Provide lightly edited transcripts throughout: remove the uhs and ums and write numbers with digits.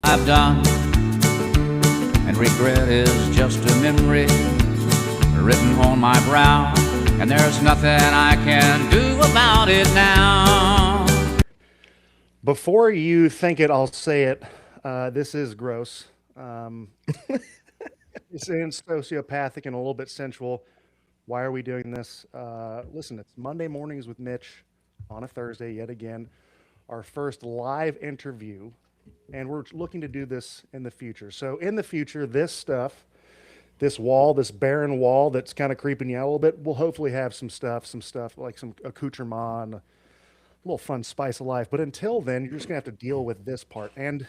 I've done, and regret is just a memory written on my brow, and there's nothing I can do about it now. Before you think it, I'll say it. This is gross. It's sociopathic and a little bit sensual. Why are we doing this? Listen, it's Monday mornings with Mitch on a Thursday yet again. Our first live interview, and we're looking to do this in the future. So in the future, this stuff, this wall, this barren wall that's kind of creeping you out a little bit, we'll hopefully have some stuff like some accoutrement, a little fun spice of life. But until then, you're just gonna have to deal with this part. And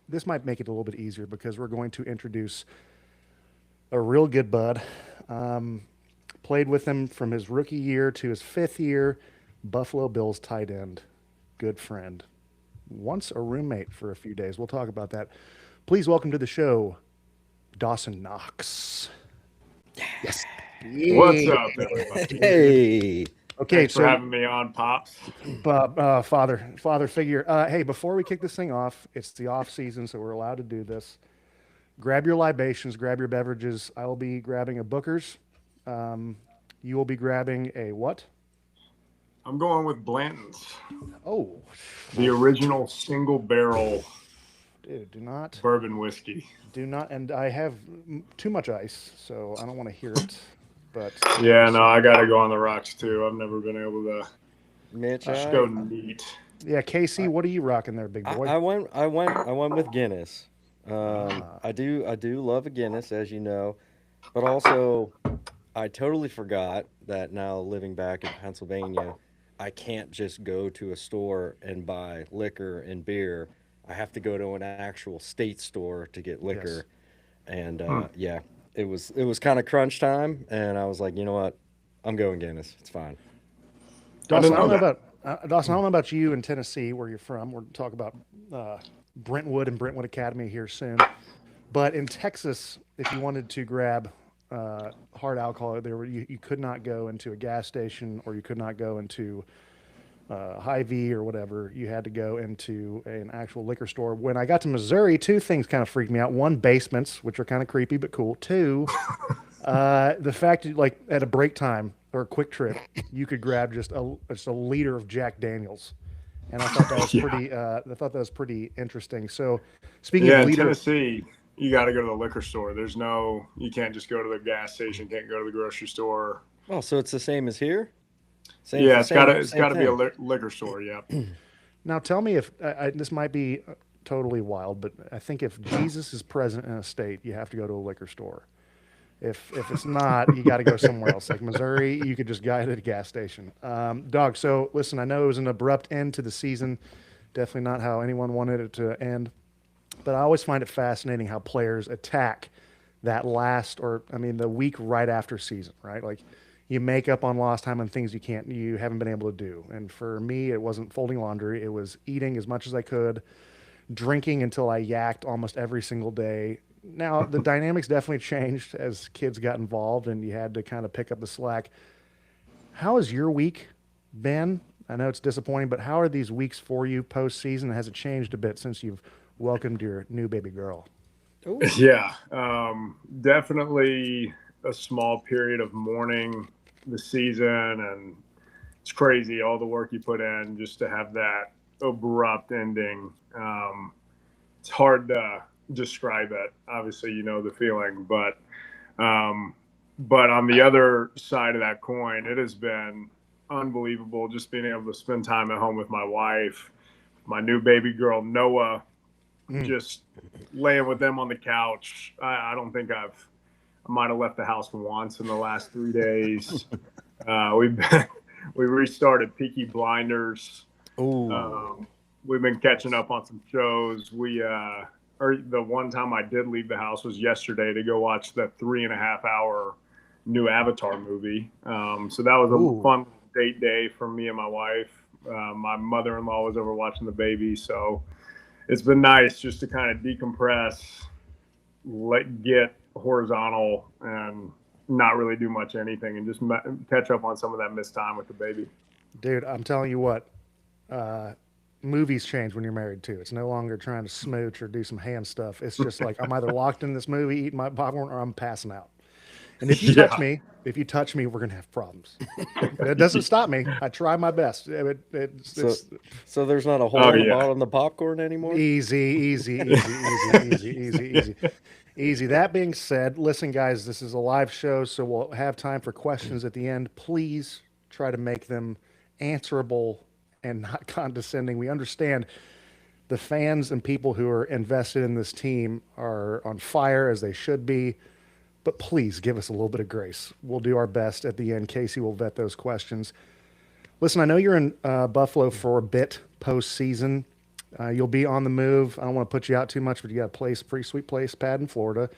this might make it a little bit easier because we're going to introduce a real good bud. Played with him from his rookie year to his fifth year. Buffalo Bills tight end, good friend. Once a roommate for a few days. We'll talk about that. Please welcome to the show, Dawson Knox. Yes. What's up, everybody? Hey. Okay, Thanks for having me on, Pops. Father figure. Hey, before we kick this thing off, it's the off season, so we're allowed to do this. Grab your libations, grab your beverages. I will be grabbing a Booker's. You will be grabbing a what? I'm going with Blanton's. Oh, The original single barrel dude, do not, whiskey. and I have too much ice, so I don't want to hear it. But Yeah, no, I got to go on the rocks too. I've never been able to Mitch, just go neat. yeah, KC, what are you rocking there, big boy? I went with Guinness. I do love a Guinness, as you know, but also I totally forgot that now living back in Pennsylvania, I can't just go to a store and buy liquor and beer. I have to go to an actual state store to get liquor. And yeah, it was kind of crunch time, and I was like, you know what, I'm going Guinness. It's fine. Dawson, I don't know about you in Tennessee, where you're from. We're going to talk about Brentwood and Brentwood Academy here soon. But in Texas, if you wanted to grab hard alcohol, you could not go into a gas station, or you could not go into Hy-Vee or whatever. You had to go into an actual liquor store. When I got to Missouri, two things kind of freaked me out. One, basements, which are kind of creepy but cool. Two, the fact that, like, at a break time or a quick trip, you could grab just a liter of Jack Daniels, and I thought that was pretty. I thought that was pretty interesting. So, speaking of in liter, Tennessee, you got to go to the liquor store. You can't just go to the gas station, can't go to the grocery store. Oh, so it's the same as here? It's got to be a liquor store. Yeah. now tell me if this might be totally wild, but I think if Jesus is present in a state, you have to go to a liquor store. If it's not, you got to go somewhere else. Like Missouri, you could just go to a gas station. Dog, so listen, I know it was an abrupt end to the season. Definitely not how anyone wanted it to end. But I always find it fascinating how players attack that the week right after season, right? Like, you make up on lost time and things you haven't been able to do. And for me, it wasn't folding laundry. It was eating as much as I could, drinking until I yacked almost every single day. Now, the dynamics definitely changed as kids got involved and you had to kind of pick up the slack. How has your week been? I know it's disappointing, but how are these weeks for you postseason? Has it changed a bit since you've welcomed your new baby girl? Ooh. Yeah, definitely a small period of mourning the season, and it's crazy all the work you put in just to have that abrupt ending. It's hard to describe it. Obviously, you know the feeling, but on the other side of that coin, it has been unbelievable just being able to spend time at home with my wife, my new baby girl Noah, just laying with them on the couch. I don't think I might have left the house once in the last 3 days. We restarted Peaky Blinders. We've been catching up on some shows. The one time I did leave the house was yesterday to go watch the 3.5-hour new Avatar movie. So that was a fun date day for me and my wife. My mother-in-law was over watching the baby. So it's been nice just to kind of decompress, get horizontal, and not really do much anything, and just catch up on some of that missed time with the baby. Dude, I'm telling you what, movies change when you're married too. It's no longer trying to smooch or do some hand stuff. It's just like I'm either locked in this movie eating my popcorn or I'm passing out. And if you touch me, we're gonna have problems. It doesn't stop me. I try my best. So there's not a hole in the bottom of the popcorn anymore? Easy. That being said, listen, guys, this is a live show, so we'll have time for questions at the end. Please try to make them answerable and not condescending. We understand the fans and people who are invested in this team are on fire, as they should be. But please give us a little bit of grace. We'll do our best at the end. Casey will vet those questions. Listen, I know you're in Buffalo for a bit postseason. You'll be on the move. I don't want to put you out too much, but you got a pretty sweet place pad in Florida.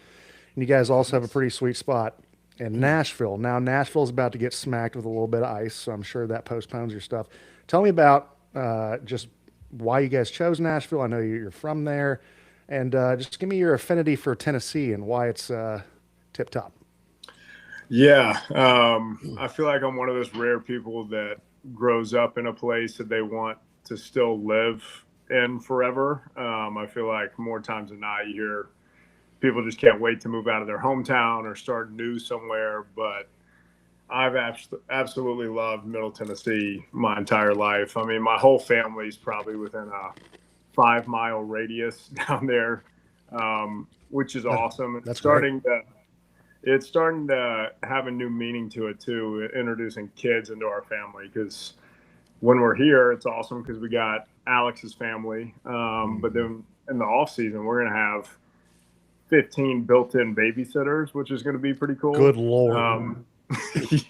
And you guys also have a pretty sweet spot in Nashville. Now, Nashville's about to get smacked with a little bit of ice, so I'm sure that postpones your stuff. Tell me about just why you guys chose Nashville. I know you're from there. And just give me your affinity for Tennessee and why it's tip top. Yeah. I feel like I'm one of those rare people that grows up in a place that they want to still live in forever. I feel like more times than not, you hear people just can't wait to move out of their hometown or start new somewhere. But I've absolutely loved Middle Tennessee my entire life. I mean, my whole family's probably within a 5-mile radius down there, which is awesome. That's It's starting to have a new meaning to it too, introducing kids into our family, because when we're here, it's awesome because we got Alex's family. But then in the off season, we're going to have 15 built-in babysitters, which is going to be pretty cool. Good Lord.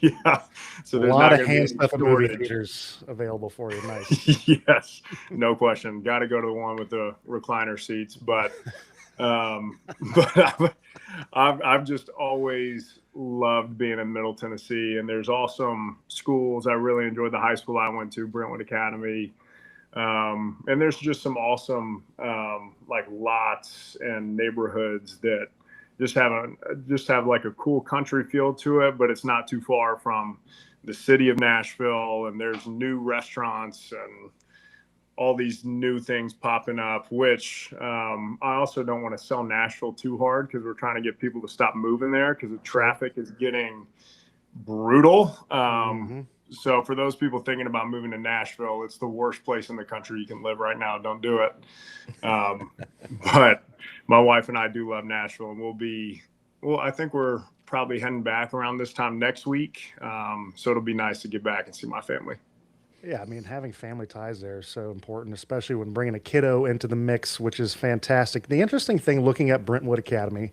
Yeah. So there's a lot not of hand stuff and movie theaters available for you. Nice. Yes, no question. Got to go to the one with the recliner seats, but I've just always loved being in Middle Tennessee, and there's awesome schools. I really enjoyed the high school I went to, Brentwood Academy. And there's just some awesome like lots and neighborhoods that just have like a cool country feel to it, but it's not too far from the city of Nashville, and there's new restaurants and all these new things popping up, which I also don't want to sell Nashville too hard because we're trying to get people to stop moving there because the traffic is getting brutal. So for those people thinking about moving to Nashville, it's the worst place in the country you can live right now. Don't do it. But my wife and I do love Nashville, and I think we're probably heading back around this time next week. So it'll be nice to get back and see my family. Yeah, I mean, having family ties there is so important, especially when bringing a kiddo into the mix, which is fantastic. The interesting thing looking at Brentwood Academy,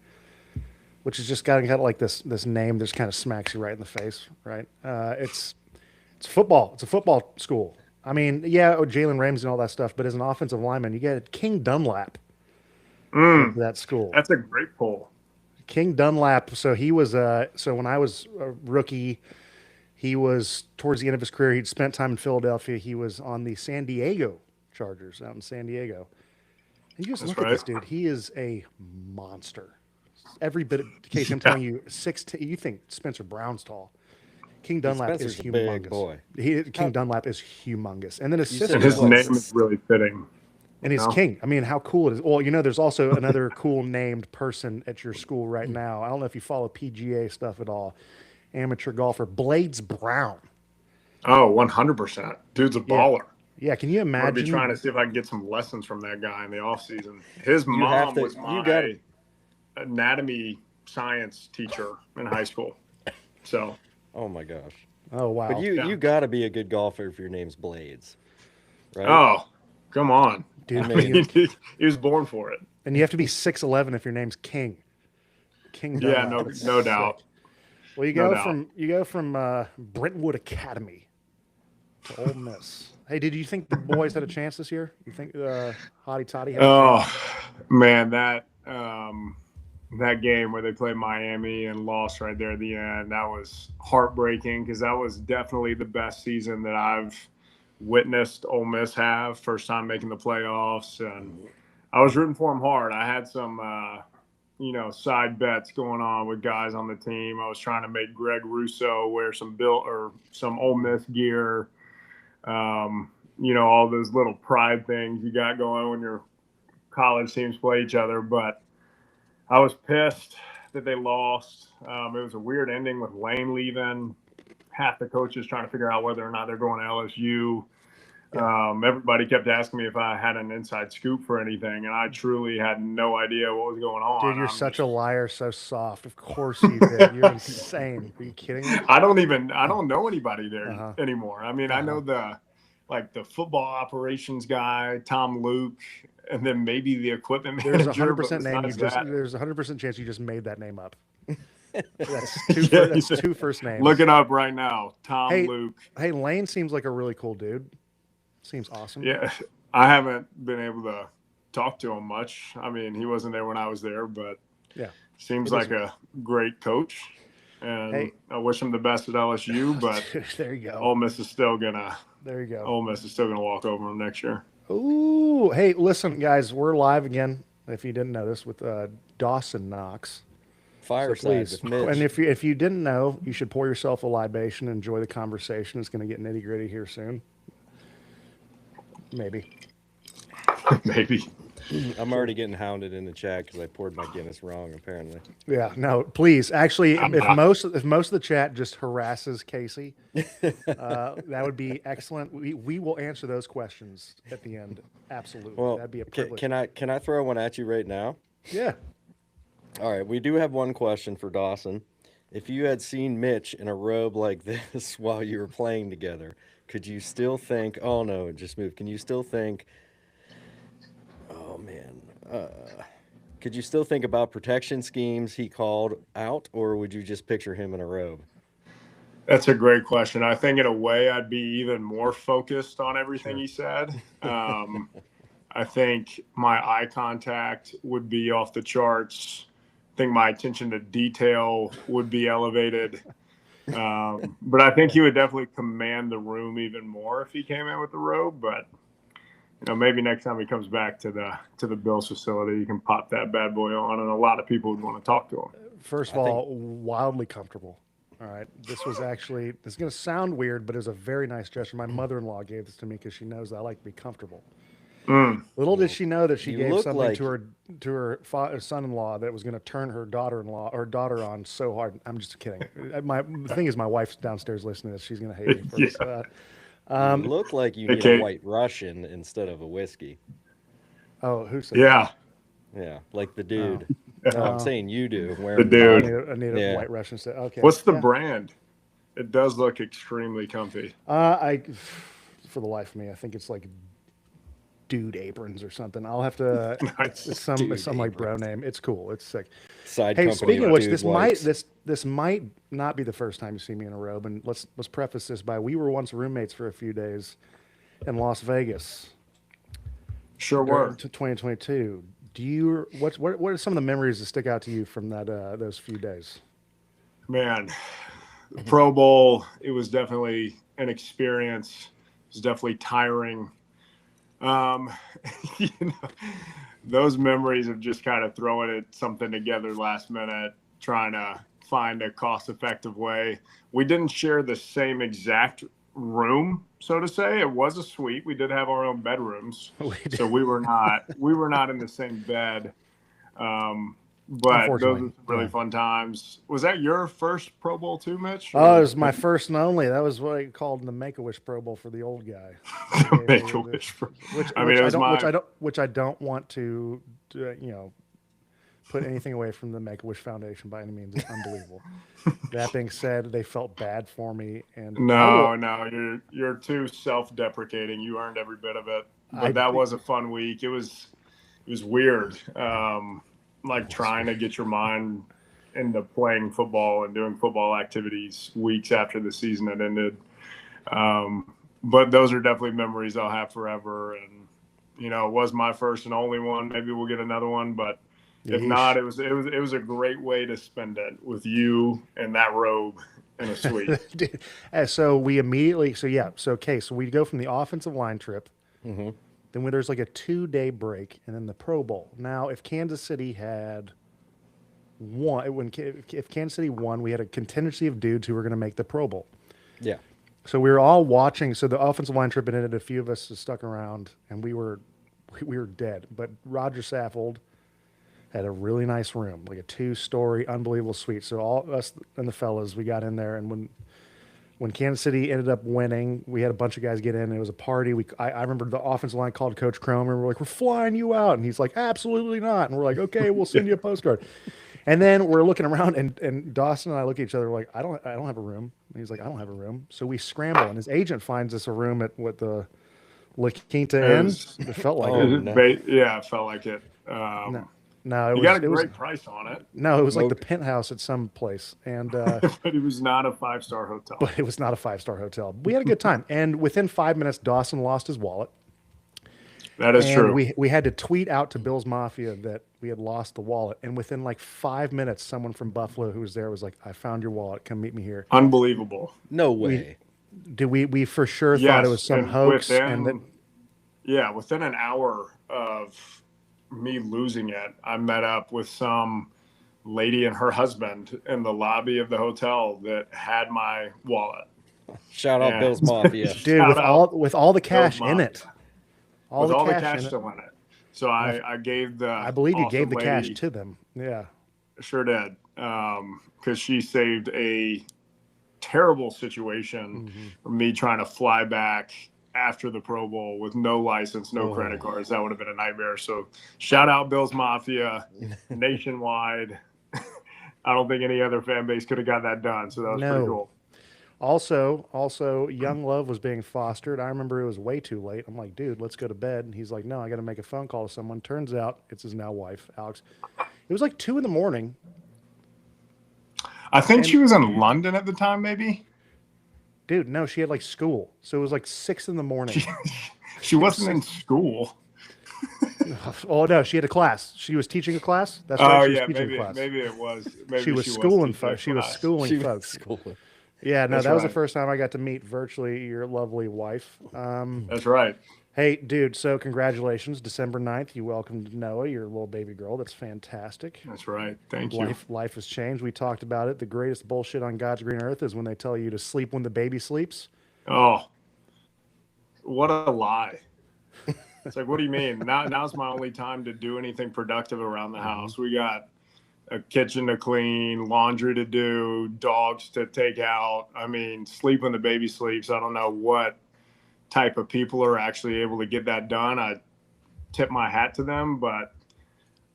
which has just got like this name that just kind of smacks you right in the face, right? It's football. It's a football school. I mean, yeah, Jalen Ramsey and all that stuff, but as an offensive lineman, you get King Dunlap into that school. That's a great poll. King Dunlap. So he was so when I was a rookie, he was towards the end of his career. He'd spent time in Philadelphia. He was on the San Diego Chargers out in San Diego. And you just look at this dude. He is a monster. Every bit of case I'm telling you, 6'10". You think Spencer Brown's tall. King Dunlap is humongous. Big boy. King Dunlap is humongous. And then his sister. And his name is really fitting. And he's King. I mean, how cool it is. Well, there's also another cool named person at your school right now. I don't know if you follow PGA stuff at all. Amateur golfer Blades Brown. Oh, 100%. Dude's a baller. Yeah, can you imagine? I'll be trying to see if I can get some lessons from that guy in the off season. His mom was my anatomy science teacher in high school. So. Oh my gosh. Oh wow. But you got to be a good golfer if your name's Blades, right? Oh, come on, dude. He was born for it. And you have to be 6'11" if your name's King. King. Yeah, no doubt. Well, you go from Brentwood Academy to Ole Miss. Hey, did you think the boys had a chance this year? You think Hottie Toddy had a chance? Man, that game where they played Miami and lost right there at the end, that was heartbreaking because that was definitely the best season that I've witnessed Ole Miss have. First time making the playoffs, and I was rooting for them hard. I had some side bets going on with guys on the team. I was trying to make Greg Russo wear some Ole Miss gear. all those little pride things you got going when your college teams play each other. But I was pissed that they lost. It was a weird ending with Lane leaving. Half the coaches trying to figure out whether or not they're going to LSU. Everybody kept asking me if I had an inside scoop for anything, and I truly had no idea what was going on. Dude, you're such a liar, so soft. Of course you did. You're insane. Are you kidding me? I don't know anybody there anymore. I mean, I know the football operations guy, Tom Luke, and then maybe the equipment manager. There's a 100% name you just. There's a 100% chance you just made that name up. That's two first names. Look it up right now. Tom Luke. Hey, Lane seems like a really cool dude. Seems awesome. Yeah, I haven't been able to talk to him much. I mean, he wasn't there when I was there, but yeah, seems like a great coach. And I wish him the best at LSU. But there you go. Ole Miss is still gonna. There you go. Ole Miss is still gonna walk over him next year. Ooh, hey, listen, guys, we're live again. If you didn't notice, with Dawson Knox. Fireside with Mitch. And if you didn't know, you should pour yourself a libation and enjoy the conversation. It's going to get nitty gritty here soon. Maybe. I'm already getting hounded in the chat because I poured my Guinness wrong, apparently. Yeah, no, please. Actually, if most of the chat just harasses Casey, that would be excellent. We will answer those questions at the end. Absolutely. Well, that'd be a privilege. Can I throw one at you right now? Yeah. All right, we do have one question for Dawson. If you had seen Mitch in a robe like this while you were playing together, could you still think, oh no, it just moved. Can you still think, oh man, could you still think about protection schemes he called out, or would you just picture him in a robe? That's a great question. I think in a way I'd be even more focused on everything he said. I think my eye contact would be off the charts. I think my attention to detail would be elevated. But I think he would definitely command the room even more if he came in with the robe. But maybe next time he comes back to the Bills facility, you can pop that bad boy on, and a lot of people would want to talk to him. First of all, wildly comfortable. All right, this is going to sound weird, but it was a very nice gesture. My mother-in-law gave this to me because she knows I like to be comfortable. Little did she know that she gave something to her son-in-law that was going to turn her daughter-in-law or daughter on so hard. I'm just kidding. The thing is, my wife's downstairs listening to this. She's going to hate me for this. You look like you need a White Russian instead of a whiskey. Oh, who said that? Yeah, like the dude. No, I'm saying you do. The dude. I need a White Russian. Okay. What's the brand? It does look extremely comfy. For the life of me, I think it's like Dude Aprons or something. I'll have to. It's some like bro name. It's cool. It's sick. Hey, speaking of which, this might not be the first time you see me in a robe. And let's preface this by we were once roommates for a few days in Las Vegas. Sure were. 2022. What are some of the memories that stick out to you from those few days? Man, the Pro Bowl. It was definitely an experience. It was definitely tiring. Those memories of just kind of throwing something together last minute, trying to find a cost-effective way. We didn't share the same exact room, so to say. It was a suite. We did have our own bedrooms, so we were not in the same bed. But those were really fun times. Was that your first Pro Bowl too, Mitch? Oh, it was my first and only. That was what I called the Make-A-Wish Pro Bowl for the old guy. Make-A-Wish. Which I don't want to put anything away from the Make-A-Wish Foundation by any means. It's unbelievable. That being said, they felt bad for me. And no, you're too self-deprecating. You earned every bit of it. But that was a fun week. It was weird. Like trying to get your mind into playing football and doing football activities weeks after the season had ended. But those are definitely memories I'll have forever. And, it was my first and only one. Maybe we'll get another one, but if not, it was a great way to spend it with you and that robe in a suite. So we immediately, so we go from the offensive line trip. Mm-hmm. Then there's like a 2-day break, and then the Pro Bowl. Now, if Kansas City had won, if Kansas City won, we had a contingency of dudes who were going to make the Pro Bowl. Yeah. So we were all watching. So the offensive line trip ended. A few of us stuck around, and we were dead. But Roger Saffold had a really nice room, like a 2-story, unbelievable suite. So all us and the fellas, we got in there, and when Kansas City ended up winning, we had a bunch of guys get in. And it was a party. I remember the offensive line called Coach Cromer, and we're like, "We're flying you out," and he's like, "Absolutely not." And we're like, "Okay, we'll send you a postcard." And then we're looking around, and Dawson and I look at each other, we're like, I don't have a room. And he's like, I don't have a room. So we scramble, and his agent finds us a room at what the La Quinta Inn. It felt like it. Yeah, it felt like it. No, it you was, got a it was, great price on it. No, it was like the penthouse at some place, and but it was not a 5-star hotel. But it was not a 5-star hotel. We had a good time, and within 5 minutes, Dawson lost his wallet. That is true. We had to tweet out to Bill's Mafia that we had lost the wallet, and within like 5 minutes, someone from Buffalo who was there was like, "I found your wallet. Come meet me here." Unbelievable. No way. We for sure thought it was some hoax, within an hour of me losing it, I met up with some lady and her husband in the lobby of the hotel that had my wallet. Shout out Bill's Mafia, dude, with all the cash in it. All the cash still in it. So I gave the. I believe you gave the lady, cash to them. Yeah, sure did. Because she saved a terrible situation for me trying to fly back after the Pro Bowl with no license, no credit cards. That would have been a nightmare. So shout out Bill's Mafia nationwide. I don't think any other fan base could have got that done. So that was pretty cool. Also, young love was being fostered. I remember it was way too late. I'm like, dude, let's go to bed. And he's like, no, I got to make a phone call to someone. Turns out it's his now wife, Alex. It was like 2 a.m. I think she was in London at the time, maybe. Dude, no, she had like school. So it was like 6 a.m. She wasn't in school. Oh no, she had a class. She was teaching a class. That's right. Maybe it was. Maybe she was schooling folks. She was schooling folks. Yeah, no, that was the first time I got to meet virtually your lovely wife. That's right. Hey, dude, so congratulations. December 9th, you welcomed Noah, your little baby girl. That's fantastic. That's right. Thank you. Life has changed. We talked about it. The greatest bullshit on God's green earth is when they tell you to sleep when the baby sleeps. Oh, what a lie. It's like, what do you mean? Now's my only time to do anything productive around the house. We got a kitchen to clean, laundry to do, dogs to take out. I mean, sleep when the baby sleeps. I don't know what type of people are actually able to get that done. I tip my hat to them, but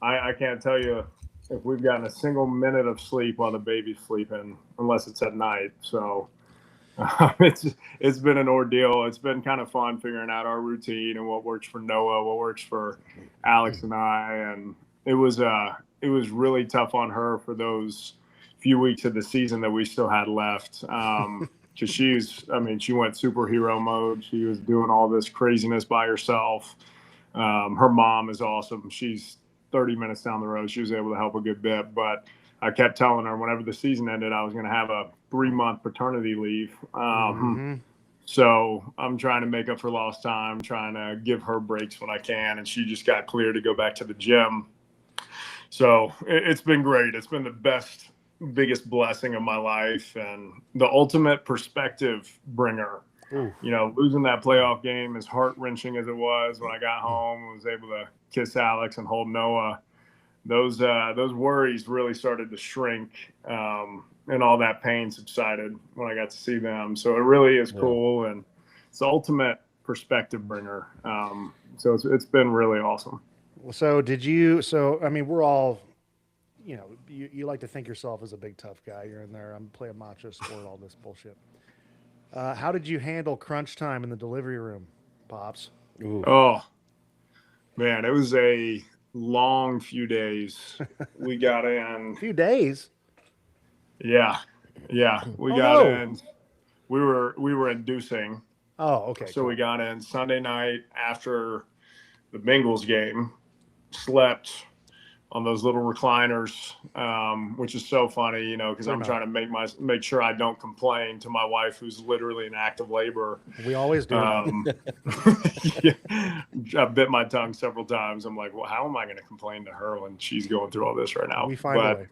I can't tell you if we've gotten a single minute of sleep while the baby's sleeping, unless it's at night. So it's been an ordeal. It's been kind of fun figuring out our routine and what works for Noah, what works for Alex and I. And it was really tough on her for those few weeks of the season that we still had left. Because she went superhero mode. She was doing all this craziness by herself. Her mom is awesome. She's 30 minutes down the road. She was able to help a good bit. But I kept telling her whenever the season ended, I was going to have a 3-month paternity leave. So I'm trying to make up for lost time, trying to give her breaks when I can. And she just got clear to go back to the gym. So it's been great. It's been the biggest blessing of my life and the ultimate perspective bringer. Ooh. You know, losing that playoff game, as heart-wrenching as it was, when I got home and was able to kiss Alex and hold Noah, those worries really started to shrink, and all that pain subsided when I got to see them. So it really is cool, and it's the ultimate perspective bringer. So it's been really awesome. So I mean, we're all, you know, you like to think yourself as a big tough guy. You're in there. I'm playing macho sport, all this bullshit. How did you handle crunch time in the delivery room, Pops? Ooh. Oh, man, it was a long few days. We got in. Few days? Yeah. We got in. We were inducing. Oh, okay. So we got in Sunday night after the Bengals game. Slept on those little recliners, which is so funny, you know, because I'm trying to make sure I don't complain to my wife, who's literally in active labor. We always do. Yeah, I bit my tongue several times. I'm like, well, how am I going to complain to her when she's going through all this right now? We find a way.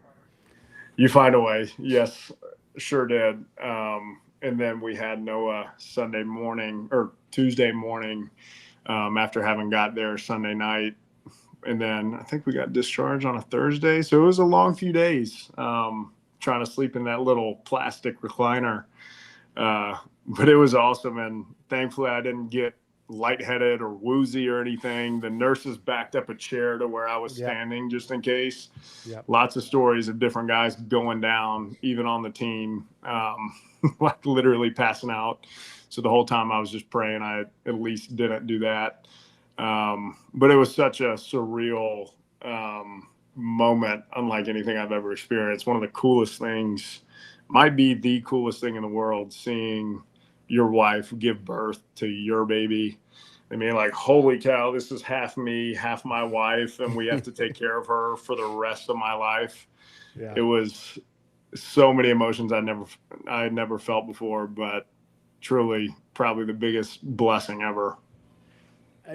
You find a way. Yes, sure did. and then we had Noah Sunday morning or Tuesday morning after having got there Sunday night. And then I think we got discharged on a Thursday. So it was a long few days trying to sleep in that little plastic recliner. But it was awesome. And thankfully I didn't get lightheaded or woozy or anything. The nurses backed up a chair to where I was standing just in case. Yep. Lots of stories of different guys going down, even on the team, like literally passing out. So the whole time I was just praying I at least didn't do that. But it was such a surreal moment, unlike anything I've ever experienced. One of the coolest things, might be the coolest thing in the world, seeing your wife give birth to your baby. I mean, like, holy cow, this is half me, half my wife, and we have to take care of her for the rest of my life. Yeah. It was so many emotions I had never felt before, but truly probably the biggest blessing ever.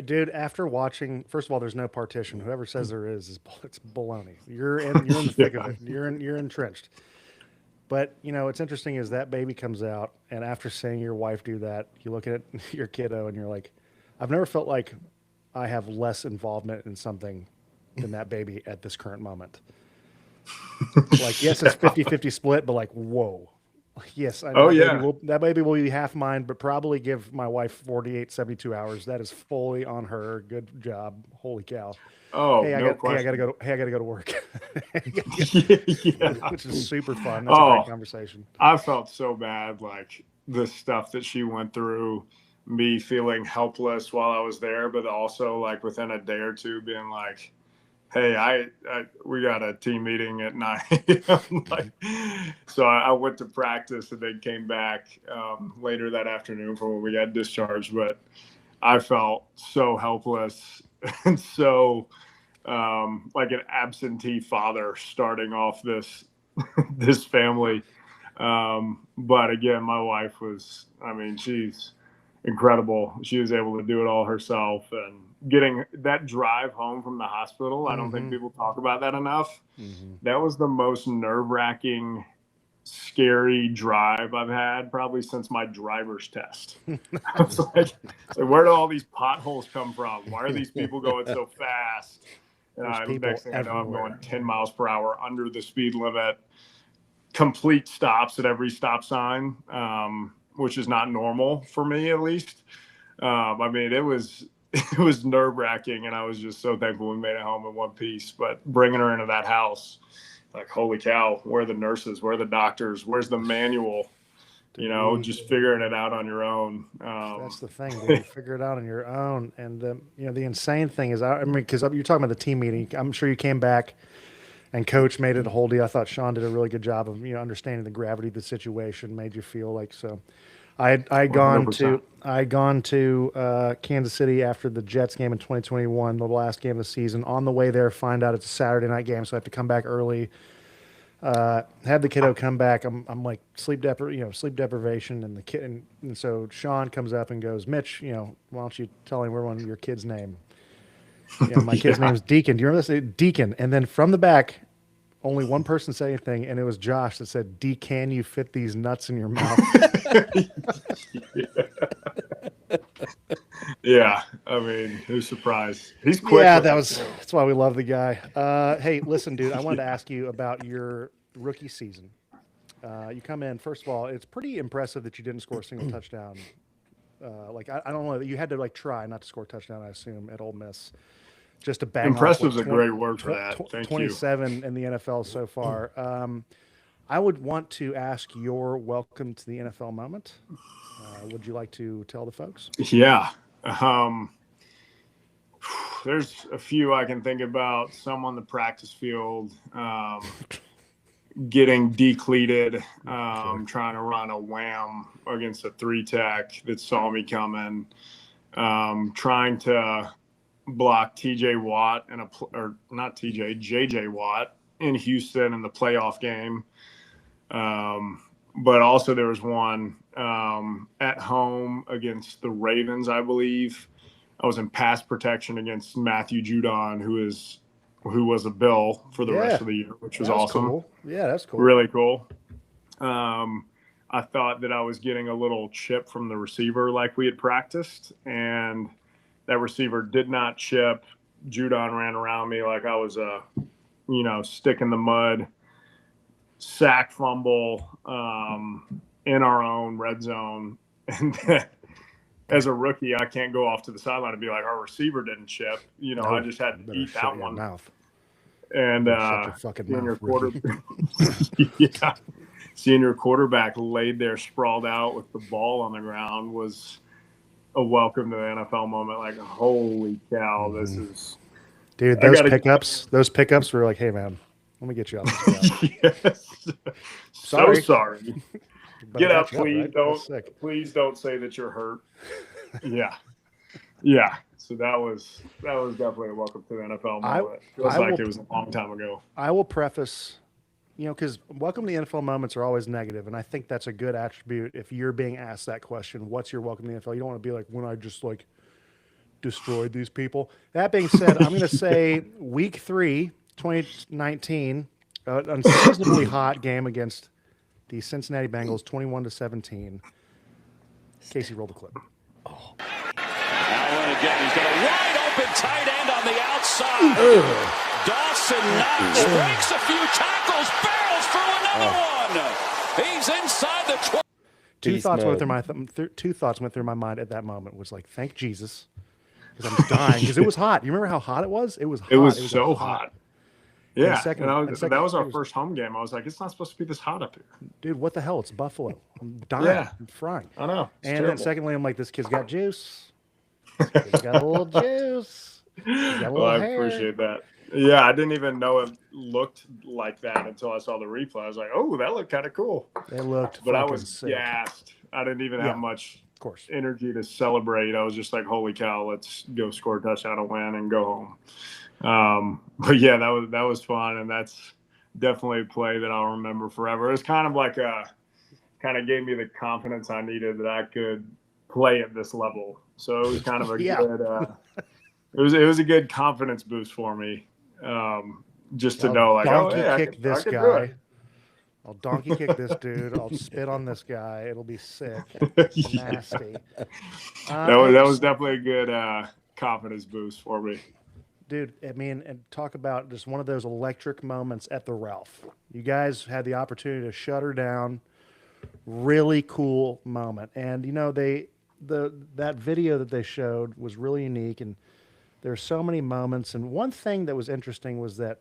Dude, after watching, first of all, there's no partition. Whoever says there is it's baloney. You're in the thick of it. You're entrenched. But, you know, what's interesting is that baby comes out, and after seeing your wife do that, you look at your kiddo and you're like, I've never felt like I have less involvement in something than that baby at this current moment. Like, yes, it's 50-50 split, but like, whoa. Yes, I know that baby will be half mine, but probably give my wife 48, 72 hours. That is fully on her. Good job. Holy cow. Oh, hey, I no gotta go to work. Yeah. Which is super fun. That's a great conversation. I felt so bad, like the stuff that she went through, me feeling helpless while I was there, but also like within a day or two being like, hey, we got a team meeting at 9. Like, so I went to practice and then came back later that afternoon for when we got discharged. But I felt so helpless and so like an absentee father starting off this family. But again, my wife was, I mean, she's incredible. She was able to do it all herself, and getting that drive home from the hospital, I don't think people talk about that enough. That was the most nerve-wracking, scary drive I've had probably since my driver's test. I was like, where do all these potholes come from? Why are these people going so fast? And next thing I know, I'm going 10 miles per hour under the speed limit, complete stops at every stop sign, which is not normal for me, at least. I mean, it was nerve-wracking, and I was just so thankful we made it home in one piece. But bringing her into that house, like, holy cow, where are the nurses? Where are the doctors? Where's the manual? You know, just figuring it out on your own. That's the thing, dude. You figure it out on your own. And, you know, the insane thing is, I mean, because you're talking about the team meeting. I'm sure you came back and Coach made it a whole deal. I thought Sean did a really good job of, you know, understanding the gravity of the situation, made you feel like so. I'd gone to Kansas City after the Jets game in 2021, the last game of the season. On the way there, find out it's a Saturday night game, so I have to come back early. Had the kiddo come back. I'm like sleep deprivation, and the kid, and so Sean comes up and goes, Mitch, you know, why don't you tell him everyone your kid's name? You know, my kid's name is Deacon. Do you remember this? Deacon. And then from the back, only one person said anything, and it was Josh that said, can you fit these nuts in your mouth? Yeah, I mean, who's surprised? He's quick. Yeah, that's why we love the guy. Hey, listen, dude, I wanted to ask you about your rookie season. You come in, first of all, it's pretty impressive that you didn't score a single touchdown. Like, I don't know, you had to like try not to score a touchdown, I assume, at Ole Miss. Just to bang impressive off, is a great word for that. Thank 27 you. in the NFL so far. I would want to ask your welcome to the NFL moment. Would you like to tell the folks? Yeah. There's a few I can think about. Some on the practice field, getting decleated, trying to run a wham against a 3-tech that saw me coming, trying to block TJ Watt JJ Watt in Houston in the playoff game. But also there was one at home against the Ravens, I believe. I was in pass protection against Matthew Judon, who was a Bill for the rest of the year, which was awesome. Cool. Yeah, that's cool. Really cool. I thought that I was getting a little chip from the receiver like we had practiced, and that receiver did not chip. Judon ran around me like I was a, stick in the mud, sack fumble in our own red zone. And then, as a rookie, I can't go off to the sideline and be like, our receiver didn't chip. I just had to eat that one. Mouth. And shut your fucking mouth, senior quarterback laid there sprawled out with the ball on the ground was a welcome to the NFL moment. Like, holy cow, this is. Dude, those pickups were like, hey, man, let me get you off this guy. Yes. Sorry. So sorry. Get up, please. Right? Please don't say that you're hurt. Yeah. Yeah. So that was definitely a welcome to the NFL moment. It was a long time ago. I will preface, because welcome to the NFL moments are always negative, and I think that's a good attribute if you're being asked that question, what's your welcome to the NFL? You don't want to be like, when I just destroyed these people. That being said, I'm going to say week 3, 2019, an unseasonably hot game against the Cincinnati Bengals, 21-17. Casey, roll the clip. Allen again. He's got a wide open tight end on the outside. Dawson Knox breaks a few tackles, barrels through another one. He's inside the 12. Two thoughts went through my mind at that moment. Was like, thank Jesus, because I'm dying. Because it was hot. You remember how hot it was? It was hot. It was so hot. Yeah, that was our was first home game. I was like, it's not supposed to be this hot up here. Dude, what the hell? It's Buffalo. I'm dying. Yeah. I'm frying. I know. And then secondly, I'm like, this kid's got juice. He's got a little juice. I appreciate that. Yeah, I didn't even know it looked like that until I saw the replay. I was like, oh, that looked kind of cool. It looked But I was sick. gassed. I didn't even have much energy to celebrate. I was just like, holy cow, let's go score a touchdown and win and go home. But yeah, that was fun, and that's definitely a play that I'll remember forever. It was kind of like kind of gave me the confidence I needed that I could play at this level. So it was kind of a good it was a good confidence boost for me. Just to know, like, kick this guy. I'll donkey kick this dude. I'll spit on this guy. It'll be sick. Nasty. That was definitely a good confidence boost for me. Dude, I mean, and talk about just one of those electric moments at the Ralph. You guys had the opportunity to shut her down. Really cool moment. And, that video that they showed was really unique, and there's so many moments. And one thing that was interesting was that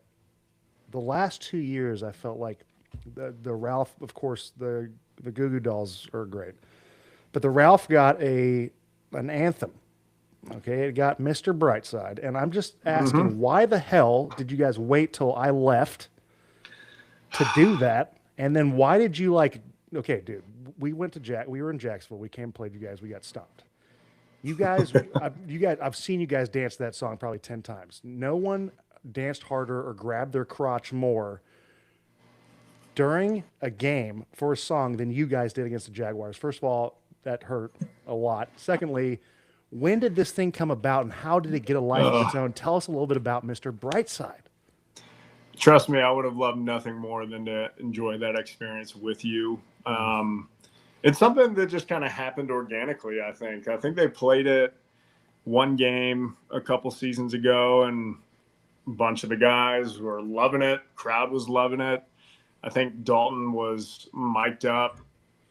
the last 2 years, I felt like the Ralph, of course, the Goo Goo Dolls are great, but the Ralph got an anthem. Okay, it got Mr. Brightside, and I'm just asking, why the hell did you guys wait till I left to do that? And then why did you okay, dude, we went to we were in Jacksonville, we came and played you guys, we got stopped. You guys, I've seen you guys dance that song probably 10 times. No one danced harder or grabbed their crotch more during a game for a song than you guys did against the Jaguars. First of all, that hurt a lot. Secondly, when did this thing come about, and how did it get a life of its own? Tell us a little bit about Mr. Brightside. Trust me, I would have loved nothing more than to enjoy that experience with you. It's something that just kind of happened organically, I think. I think they played it one game a couple seasons ago, and a bunch of the guys were loving it. Crowd was loving it. I think Dalton was mic'd up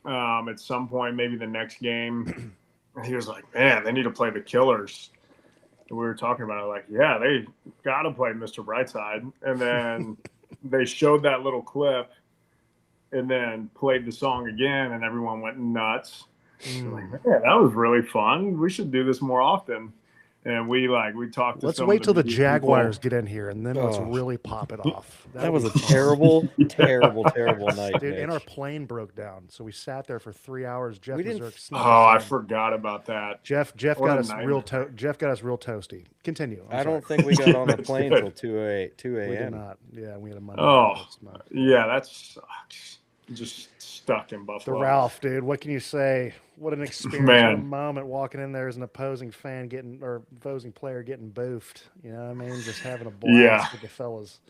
at some point, maybe the next game. He was like, man, they need to play the Killers. And we were talking about it, like, yeah, they got to play Mr. Brightside. And then they showed that little clip and then played the song again, and everyone went nuts. Like, man, that was really fun. We should do this more often. And we talked to Let's some wait of till the people. Jaguars get in here, and then let's really pop it off. That was a terrible, terrible, terrible night, dude. Mitch. And our plane broke down, so we sat there for 3 hours. Jeff I forgot about that. Jeff got us real toasty. Continue. I don't think we got on the plane till 2 a.m. We did not. Yeah, we had a Monday. Yeah, that sucks. Just stuck in Buffalo. The Ralph, dude. What can you say? What an experience! What a moment walking in there as an opposing player getting boofed. You know what I mean? Just having a blast with the fellas.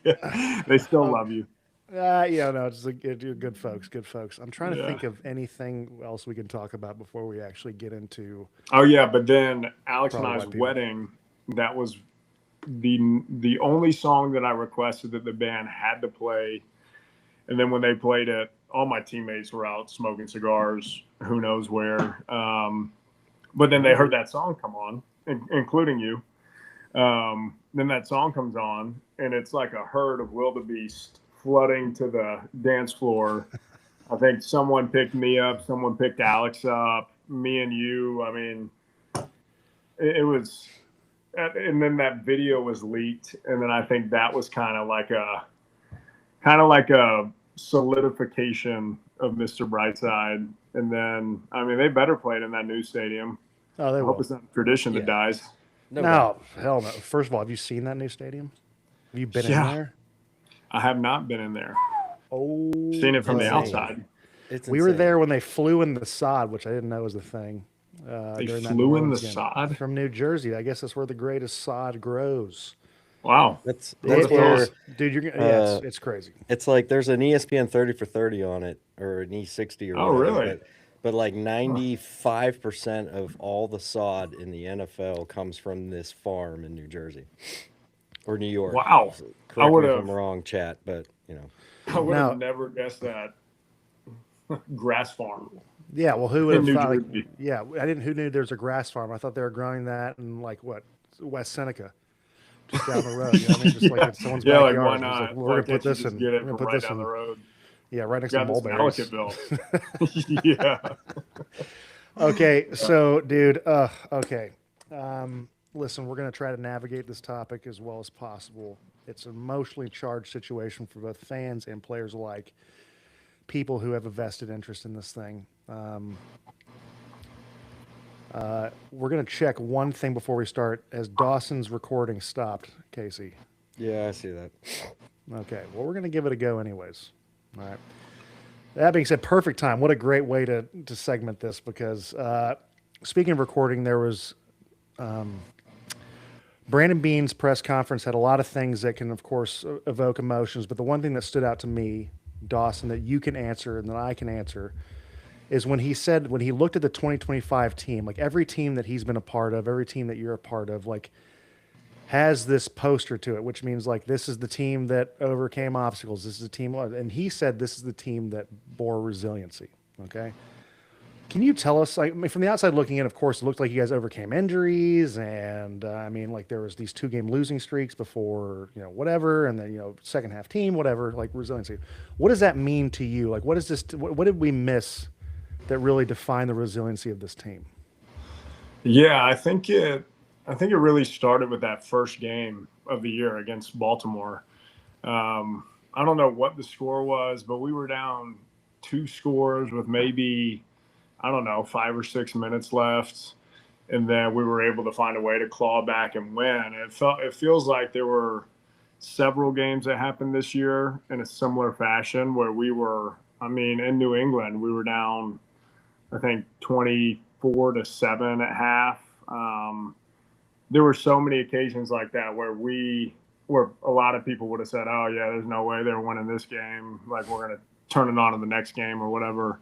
Yeah. They still love you. Yeah, no, it's good folks, good folks. I'm trying to Yeah. think of anything else we can talk about before we actually get into. Oh yeah, but then Alex and Probably I's white people. wedding, that was the only song that I requested that the band had to play. And then when they played it, all my teammates were out smoking cigars, who knows where. But then they heard that song come on, including you. Then that song comes on, and it's like a herd of wildebeest flooding to the dance floor. I think someone picked me up, someone picked Alex up, me and you. I mean, it was, and then that video was leaked, and then I think that was kind of like a solidification of Mr. Brightside. And then, I mean, they better play it in that new stadium. Oh, they I hope will. it's not a tradition that dies. No, hell no. First of all, have you seen that new stadium? Have you been in there? I have not been in there. Oh, Seen it from the outside. We were there when they flew in the sod, which I didn't know was a thing. They flew in the sod from New Jersey. I guess that's where the greatest sod grows. Wow, that's where, dude. It's crazy. It's like there's an ESPN 30 for 30 on it, or an E60 or whatever. Really? But like 95% of all the sod in the NFL comes from this farm in New Jersey or New York. Wow. Correct me if I'm wrong, chat, but you know. I would have never guessed that. Grass farm. Yeah, well, who would have thought? Jersey. Yeah, I didn't. Who knew there's a grass farm? I thought they were growing that in like what, West Seneca, just down the road. You know what I mean? Just like in someone's backyard. Like why not? Like, we're gonna put this in. Get it we're gonna from put right this down in the road. Yeah, right next to mulberries. Yeah. Okay, so dude, okay. Listen, we're gonna try to navigate this topic as well as possible. It's an emotionally charged situation for both fans and players alike. People who have a vested interest in this thing. We're going to check one thing before we start. Has Dawson's recording stopped, Casey? Yeah, I see that. Okay. Well, we're going to give it a go anyways. All right. That being said, perfect time. What a great way to segment this because speaking of recording, there was Brandon Beane's press conference had a lot of things that can, of course, evoke emotions. But the one thing that stood out to me, Dawson, that you can answer and that I can answer is when he looked at the 2025 team, like every team that he's been a part of, every team that you're a part of, like has this poster to it, which means like this is the team that overcame obstacles. This is the team. And he said this is the team that bore resiliency. Okay. Can you tell us, like, I mean, from the outside looking in, of course, it looked like you guys overcame injuries, and I mean, like there was these 2-game losing streaks before, whatever, and then second half team, whatever, like resiliency. What does that mean to you? Like, what is this? What did we miss that really defined the resiliency of this team? Yeah, I think it really started with that first game of the year against Baltimore. I don't know what the score was, but we were down 2 scores with maybe, I don't know, 5 or 6 minutes left. And then we were able to find a way to claw back and win. It feels like there were several games that happened this year in a similar fashion where we were, in New England, we were down, I think 24-7 at half. There were so many occasions like that where a lot of people would have said, oh yeah, there's no way they're winning this game. Like we're going to turn it on in the next game or whatever.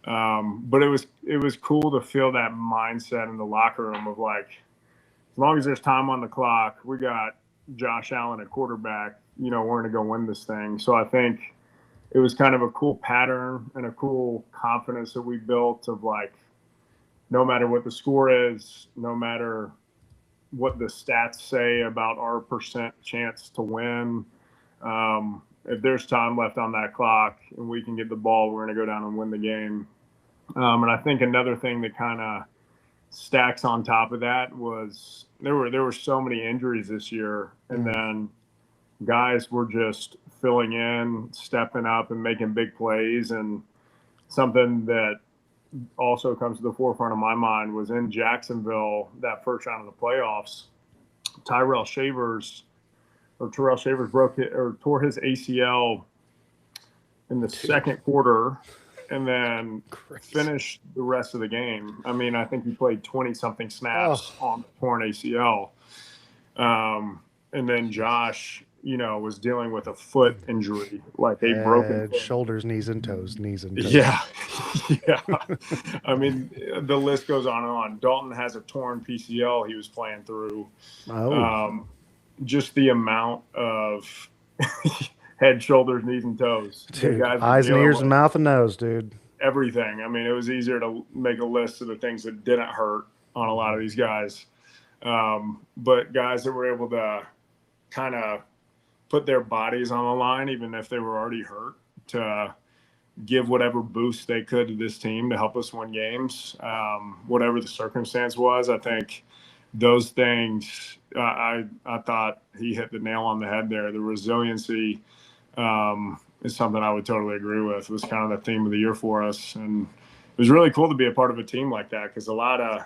But it was cool to feel that mindset in the locker room of like, as long as there's time on the clock, we got Josh Allen at quarterback, we're going to go win this thing. So I think it was kind of a cool pattern and a cool confidence that we built of like, no matter what the score is, no matter what the stats say about our percent chance to win, if there's time left on that clock and we can get the ball, we're going to go down and win the game. And I think another thing that kind of stacks on top of that was there were so many injuries this year, and then guys were just filling in, stepping up, and making big plays. And something that also comes to the forefront of my mind was in Jacksonville, that first round of the playoffs. Terrell Shavers tore his ACL in the second quarter, and then finished the rest of the game. I think he played 20-something snaps on the torn ACL. And then Josh, was dealing with a foot injury, like a broken foot. Shoulders, knees, and toes. Yeah. Yeah. I mean, the list goes on and on. Dalton has a torn PCL he was playing through. Just the amount of head, shoulders, knees, and toes. Dude, eyes and ears and mouth and nose, dude. Everything. I mean, it was easier to make a list of the things that didn't hurt on a lot of these guys. But guys that were able to kind of put their bodies on the line, even if they were already hurt, to give whatever boost they could to this team to help us win games, whatever the circumstance was. I think those things, I thought he hit the nail on the head there. The resiliency is something I would totally agree with. It was kind of the theme of the year for us. And it was really cool to be a part of a team like that, because a lot of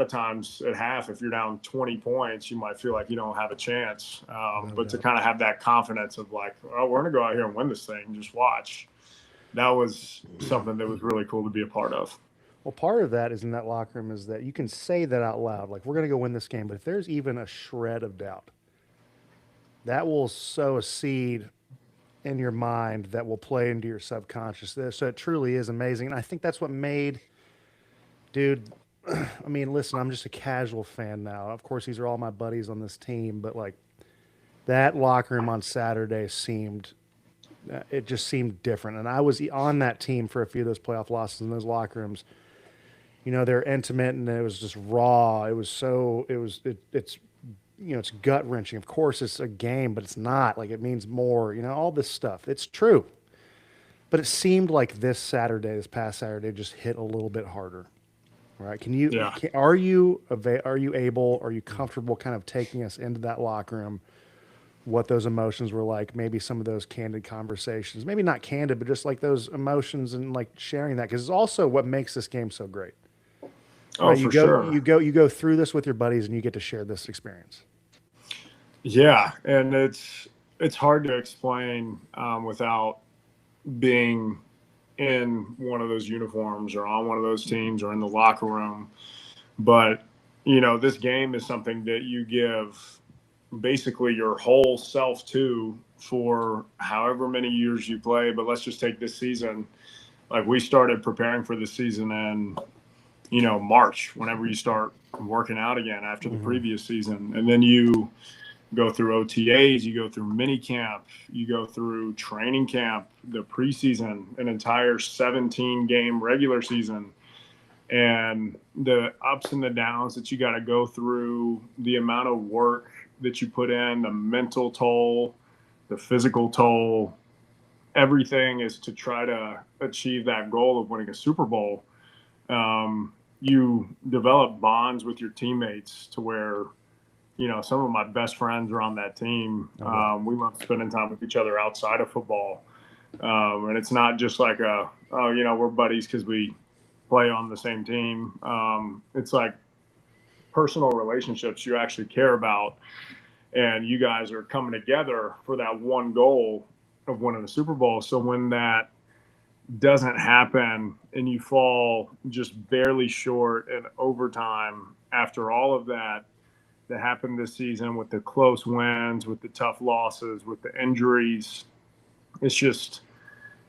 times at half, if you're down 20 points, you might feel like you don't have a chance. But to kind of have that confidence of like, oh, we're going to go out here and win this thing, just watch. That was something that was really cool to be a part of. Well, part of that is in that locker room is that you can say that out loud, like, we're going to go win this game. But if there's even a shred of doubt, that will sow a seed in your mind that will play into your subconscious. So it truly is amazing. And I think that's what made, dude, I mean, listen, I'm just a casual fan now. Of course, these are all my buddies on this team, but like that locker room on Saturday it just seemed different. And I was on that team for a few of those playoff losses in those locker rooms. They're intimate and it was just raw. It's gut wrenching. Of course it's a game, but it's not. Like, it means more, all this stuff. It's true. But it seemed like this past Saturday just hit a little bit harder. Right? Are you comfortable kind of taking us into that locker room, what those emotions were like, maybe some of those candid conversations, maybe not candid, but just like those emotions and like sharing that, because it's also what makes this game so great. Oh, right? for sure. You go through this with your buddies and you get to share this experience. Yeah. And it's hard to explain without being in one of those uniforms or on one of those teams or in the locker room. But, this game is something that you give basically your whole self to for however many years you play. But let's just take this season. Like, we started preparing for the season in, March, whenever you start working out again after the previous season. And then you go through OTAs, you go through mini camp, you go through training camp, the preseason, an entire 17-game regular season, and the ups and the downs that you got to go through, the amount of work that you put in, the mental toll, the physical toll, everything is to try to achieve that goal of winning a Super Bowl. You develop bonds with your teammates to where, some of my best friends are on that team. We love spending time with each other outside of football. And it's not just like we're buddies because we play on the same team. It's like personal relationships you actually care about. And you guys are coming together for that one goal of winning the Super Bowl. So when that doesn't happen and you fall just barely short in overtime after all of that happened this season, with the close wins, with the tough losses, with the injuries, it's just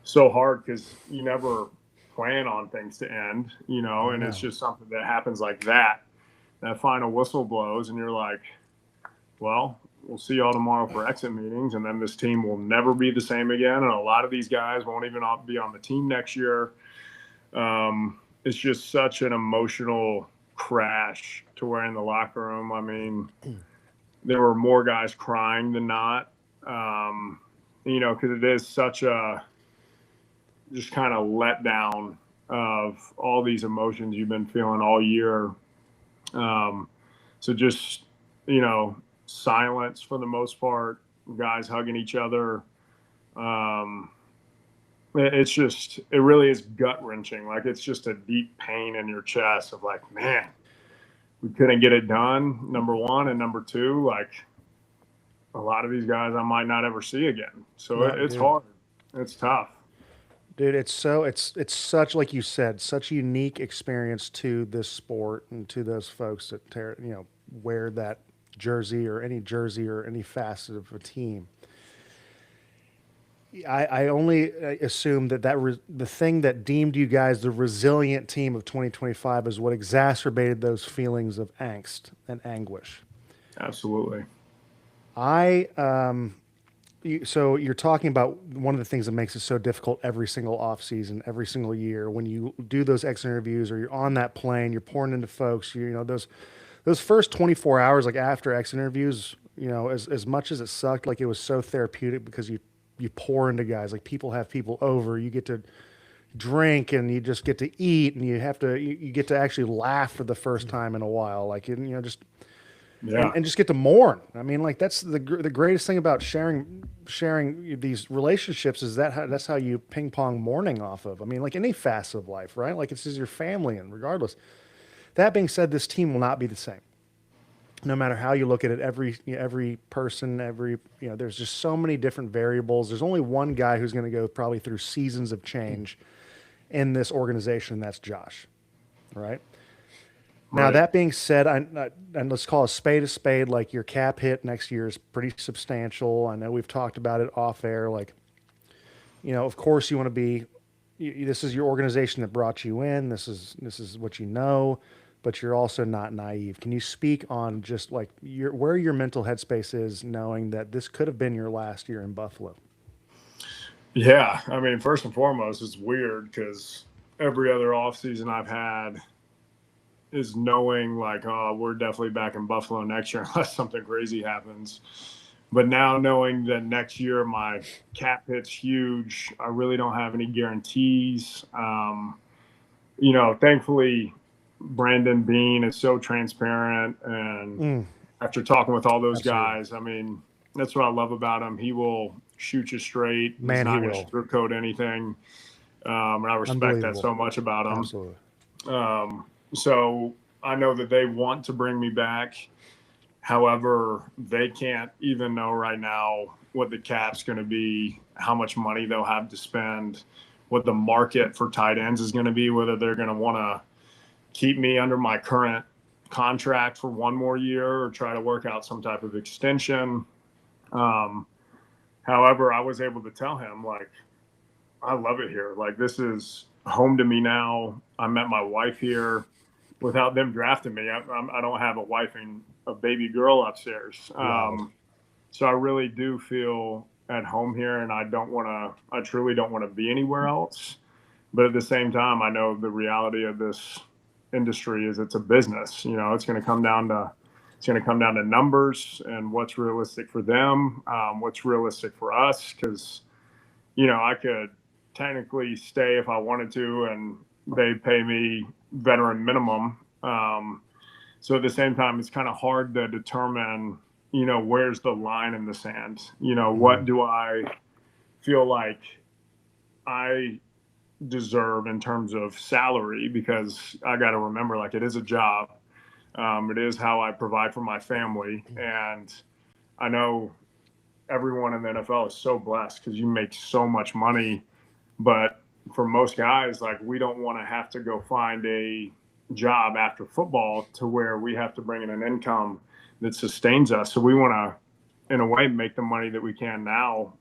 so hard because you never plan on things to end, and it's just something that happens like that. That final whistle blows and you're like, well, we'll see y'all tomorrow for exit meetings, and then this team will never be the same again. And a lot of these guys won't even be on the team next year. It's just such an emotional crash to where in the locker room, I mean, there were more guys crying than not, because it is such a just kind of letdown of all these emotions you've been feeling all year. So just, silence for the most part, guys hugging each other. It really is gut wrenching. Like, it's just a deep pain in your chest of like, man, we couldn't get it done, number one. And number two, like, a lot of these guys I might not ever see again. So it's hard. It's tough. Dude, it's such, like you said, such a unique experience to this sport and to those folks that wear that jersey or any facet of a team. I only assume that the thing that deemed you guys the resilient team of 2025 is what exacerbated those feelings of angst and anguish. Absolutely. So you're talking about one of the things that makes it so difficult every single offseason, every single year, when you do those exit interviews or you're on that plane, you're pouring into folks, those first 24 hours, like after exit interviews, as much as it sucked, like it was so therapeutic because you pour into guys, like people have people over, you get to drink and you just get to eat and you get to actually laugh for the first time in a while. Like, just, Yeah. and just get to mourn. I mean, like that's the greatest thing about sharing these relationships is that's how you ping pong mourning off of. I mean, like any facet of life, right? Like it's just your family, and regardless. That being said, this team will not be the same. No matter how you look at it, every person, there's just so many different variables. There's only one guy who's going to go probably through seasons of change in this organization, and that's Josh, right? Now, Right. that being said, and let's call a spade, like your cap hit next year is pretty substantial. I know we've talked about it off air. Like, of course you want to be, this is your organization that brought you in. This is what you know, but you're also not naive. Can you speak on just like where your mental headspace is knowing that this could have been your last year in Buffalo? Yeah. I mean, first and foremost, it's weird because every other offseason I've had is knowing like, oh, we're definitely back in Buffalo next year unless something crazy happens. But now knowing that next year my cap hit's huge, I really don't have any guarantees. Thankfully, Brandon Beane is so transparent. And after talking with all those Absolutely. guys, I mean, that's what I love about him. He will shoot you straight. Man, He's not he going to will. sugarcoat anything. And I respect that so much about him. Absolutely. So I know that they want to bring me back. However, they can't even know right now what the cap's going to be, how much money they'll have to spend, what the market for tight ends is going to be, whether they're going to want to keep me under my current contract for one more year or try to work out some type of extension. However, I was able to tell him, like, I love it here. Like, this is home to me now. I met my wife here without them drafting me. I don't have a wife and a baby girl upstairs. So I really do feel at home here, and I truly don't want to be anywhere else. But at the same time, I know the reality of this industry is it's a business. It's going to come down to numbers and what's realistic for them, what's realistic for us. Because, I could technically stay if I wanted to, and they pay me veteran minimum. So at the same time, it's kind of hard to determine, where's the line in the sand? What do I feel like I deserve in terms of salary? Because I got to remember, like, it is a job. It is how I provide for my family. And I know everyone in the NFL is so blessed because you make so much money. But for most guys, like, we don't want to have to go find a job after football to where we have to bring in an income that sustains us. So we want to, in a way, make the money that we can now.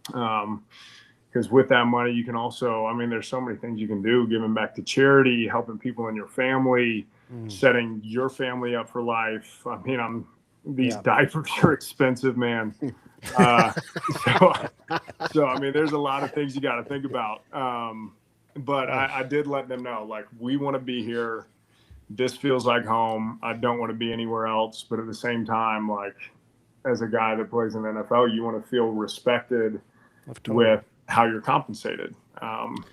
Because with that money, you can also, there's so many things you can do, giving back to charity, helping people in your family, setting your family up for life. These diapers are expensive, man. So there's a lot of things you got to think about. But I did let them know, like, we want to be here. This feels like home. I don't want to be anywhere else. But at the same time, like, as a guy that plays in the NFL, you want to feel respected with how you're compensated.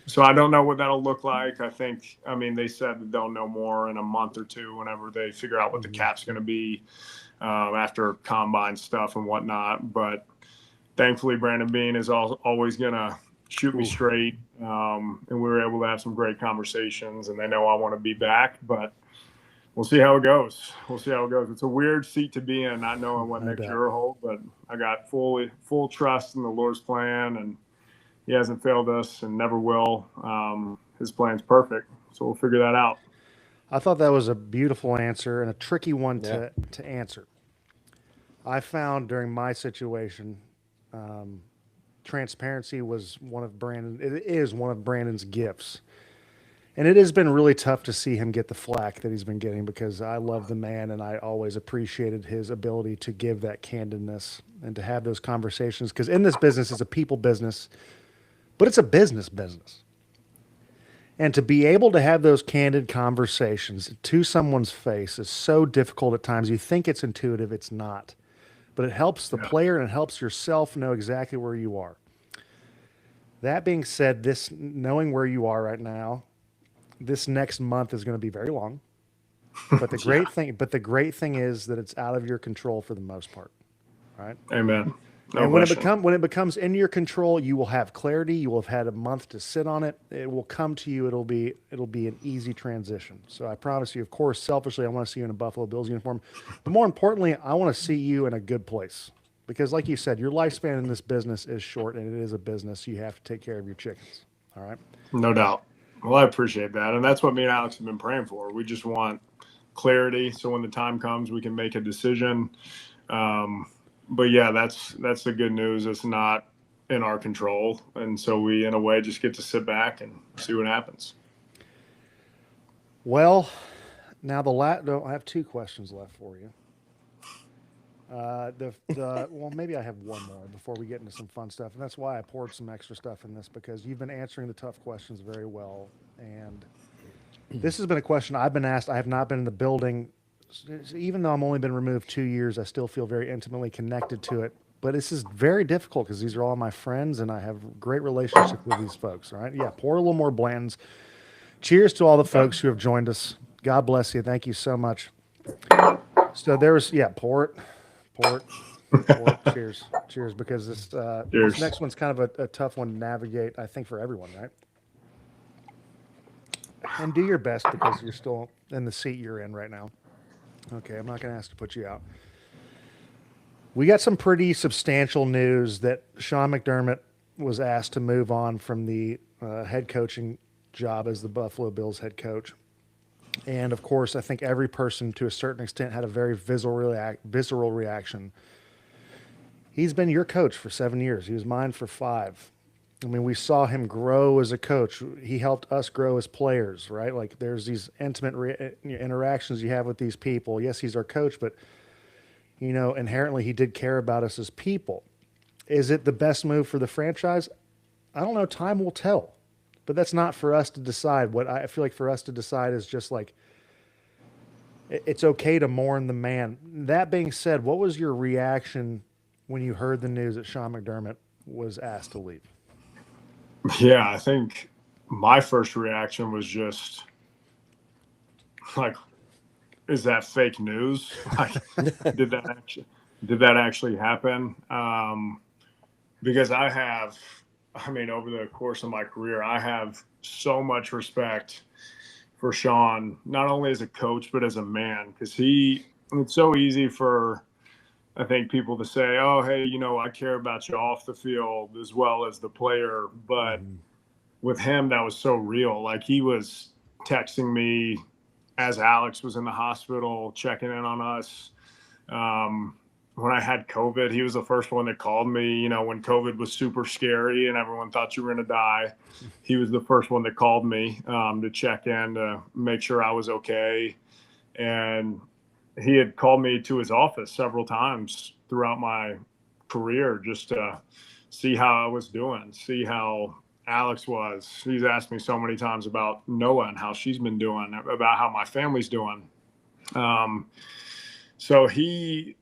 So I don't know what that'll look like. I think, they said that they'll know more in a month or two whenever they figure out what the cap's going to be after combine stuff and whatnot. But thankfully, Brandon Beane is always going to shoot me straight. And we were able to have some great conversations, and they know I want to be back. But we'll see how it goes. It's a weird seat to be in, not knowing what next year will hold. But I got full trust in the Lord's plan, and He hasn't failed us and never will. His plan's perfect, so we'll figure that out. I thought that was a beautiful answer and a tricky one to answer. I found during my situation, transparency was one of it is one of Brandon's gifts. And it has been really tough to see him get the flack that he's been getting because I love the man and I always appreciated his ability to give that candidness and to have those conversations. Because in this business, it's a people business, but it's a business. And to be able to have those candid conversations to someone's face is so difficult at times. You think it's intuitive, it's not. But it helps the player and it helps yourself know exactly where you are. That being said, knowing where you are right now, this next month is going to be very long. But the great thing is that it's out of your control for the most part. Right? Amen. No And question. when it becomes in your control, you will have clarity. You will have had a month to sit on it. It will come to you. It'll be an easy transition. So I promise you, of course, selfishly, I want to see you in a Buffalo Bills uniform. But more importantly, I want to see you in a good place. Because like you said, your lifespan in this business is short and it is a business. You have to take care of your chickens. All right? No doubt. Well, I appreciate that. And that's what me and Alex have been praying for. We just want clarity so when the time comes, we can make a decision. But yeah, that's the good news. It's not in our control. And so we, in a way, just get to sit back and see what happens. Well, now I have two questions left for you. Well, maybe I have one more before we get into some fun stuff. And that's why I poured some extra stuff in this because you've been answering the tough questions very well. And this has been a question I've been asked. I have not been in the building. Even though I'm only been removed 2 years, I still feel very intimately connected to it. But this is very difficult because these are all my friends and I have great relationships with these folks. All right. Yeah. Pour a little more Blanton's. Cheers to all the folks who have joined us. God bless you. Thank you so much. So pour it. Cheers. Cheers. Because this next one's kind of a tough one to navigate, I think, for everyone, right? And do your best because you're still in the seat you're in right now. Okay, I'm not going to ask to put you out. We got some pretty substantial news that Sean McDermott was asked to move on from the head coaching job as the Buffalo Bills head coach. And, of course, I think every person to a certain extent had a very visceral reaction. He's been your coach for 7 years. He was mine for 5. I mean, we saw him grow as a coach. He helped us grow as players, right? Like there's these intimate interactions you have with these people. Yes, he's our coach, but, inherently he did care about us as people. Is it the best move for the franchise? I don't know. Time will tell. But that's not for us to decide. What I feel like for us to decide is just like, it's okay to mourn the man. That being said, what was your reaction when you heard the news that Sean McDermott was asked to leave? Yeah, I think my first reaction was just like, is that fake news? Like, did that actually happen? Because over the course of my career, I have so much respect for Sean, not only as a coach, but as a man, because it's so easy for, I think, people to say, oh, hey, I care about you off the field as well as the player. But with him, that was so real. Like he was texting me as Alex was in the hospital, checking in on us. When I had COVID, he was the first one that called me, when COVID was super scary and everyone thought you were going to die. He was the first one that called me to check in, to make sure I was okay. And he had called me to his office several times throughout my career just to see how I was doing, see how Alex was. He's asked me so many times about Noah and how she's been doing, about how my family's doing. So he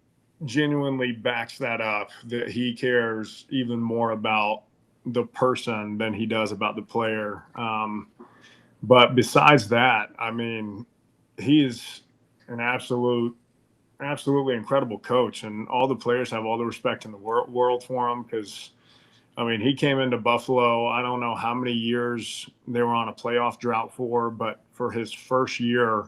genuinely backs that up, that he cares even more about the person than he does about the player. But besides that, he is an absolutely incredible coach, and all the players have all the respect in the world for him because, he came into Buffalo. I don't know how many years they were on a playoff drought for, but for his first year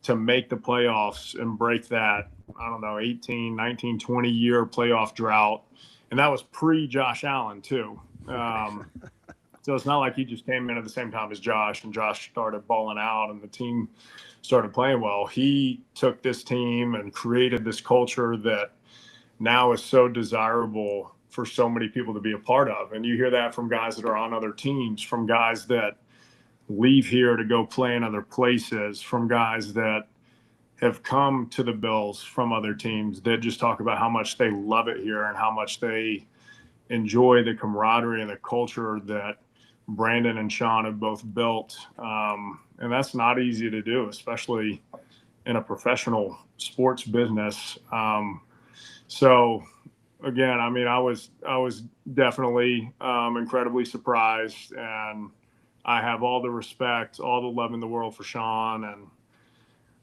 to make the playoffs and break that, 18, 19, 20 year playoff drought. And that was pre-Josh Allen too. So it's not like he just came in at the same time as Josh and Josh started balling out and the team started playing well. He took this team and created this culture that now is so desirable for so many people to be a part of. And you hear that from guys that are on other teams, from guys that leave here to go play in other places, from guys that have come to the Bills from other teams that just talk about how much they love it here and how much they enjoy the camaraderie and the culture that Brandon and Sean have both built. And that's not easy to do, especially in a professional sports business. So again, I mean, I was definitely incredibly surprised, and I have all the respect, all the love in the world for Sean, and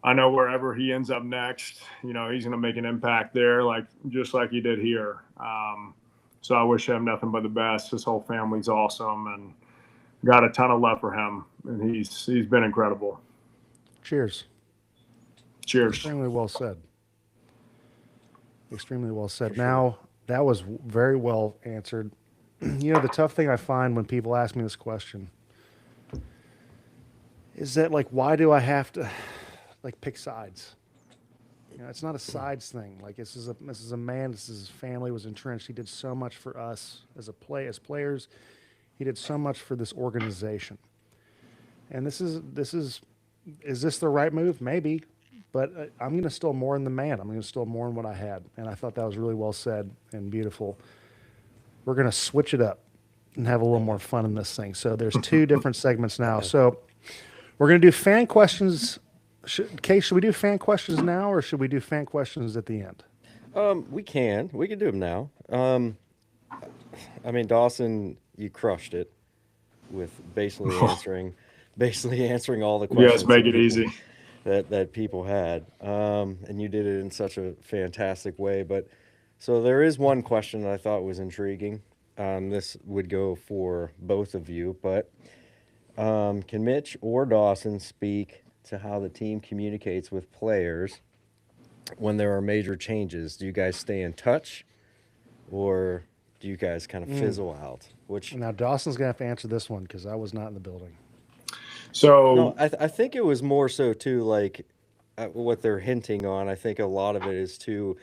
I know wherever he ends up next, you know, he's going to make an impact there, just like he did here. So I wish him nothing but the best. His whole family's awesome, and got a ton of love for him, and he's been incredible. Cheers. Cheers. Extremely well said. Extremely well said. Now, that was very well answered. You know, the tough thing I find when people ask me this question is that, like, why do I have to, like, pick sides? You know, it's not a sides thing. Like, this is a man. This is his family was entrenched. He did so much for us as players. He did so much for this organization. And is this the right move? Maybe. But I'm going to still mourn the man. I'm going to still mourn what I had. And I thought that was really well said and beautiful. We're going to switch it up and have a little more fun in this thing. So there's two different segments now. So we're going to do fan questions. Kay, should we do fan questions now, or should we do fan questions at the end? We can do them now. I mean, Dawson, you crushed it with basically answering all the questions. Yes, make it easy. That people had, and you did it in such a fantastic way. But so there is one question that I thought was intriguing. This would go for both of you, but can Mitch or Dawson speak to how the team communicates with players when there are major changes? Do you guys stay in touch, or do you guys kind of fizzle out? Now Dawson's gonna have to answer this one because I was not in the building. So no, I think it was more so too, like what they're hinting on. I think a lot of it is to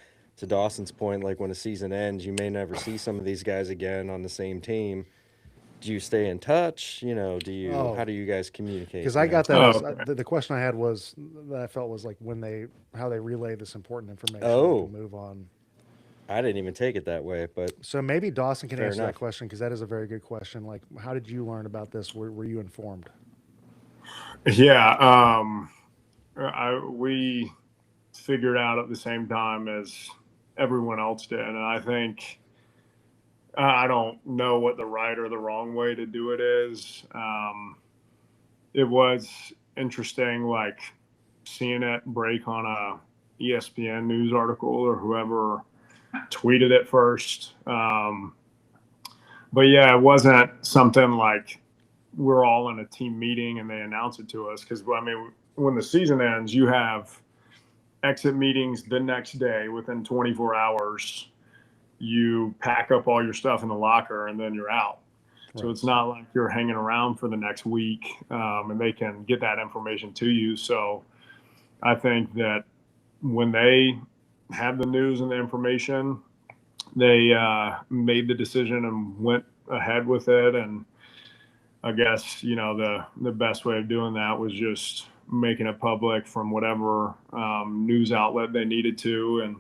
Dawson's point, like when a season ends, you may never see some of these guys again on the same team. Do you stay in touch? You know, how do you guys communicate? Because I got that. The question I had was that I felt was like how they relay this important information to move on. I didn't even take it that way, but so maybe Dawson can answer enough. that question because that is a very good question. Like, how did you learn about this? Were you informed? Yeah, we figured out at the same time as everyone else did, and I think I don't know what the right or the wrong way to do it is. It was interesting, like seeing it break on a ESPN news article or whoever tweeted it first. But yeah, it wasn't something like we're all in a team meeting and they announce it to us. Because, I mean, when the season ends, you have exit meetings the next day within 24 hours. You pack up all your stuff in the locker and then you're out. Right. So it's not like you're hanging around for the next week and they can get that information to you. So I think that when they have the news and the information, they made the decision and went ahead with it. And I guess, you know, the best way of doing that was just making it public from whatever news outlet they needed to. And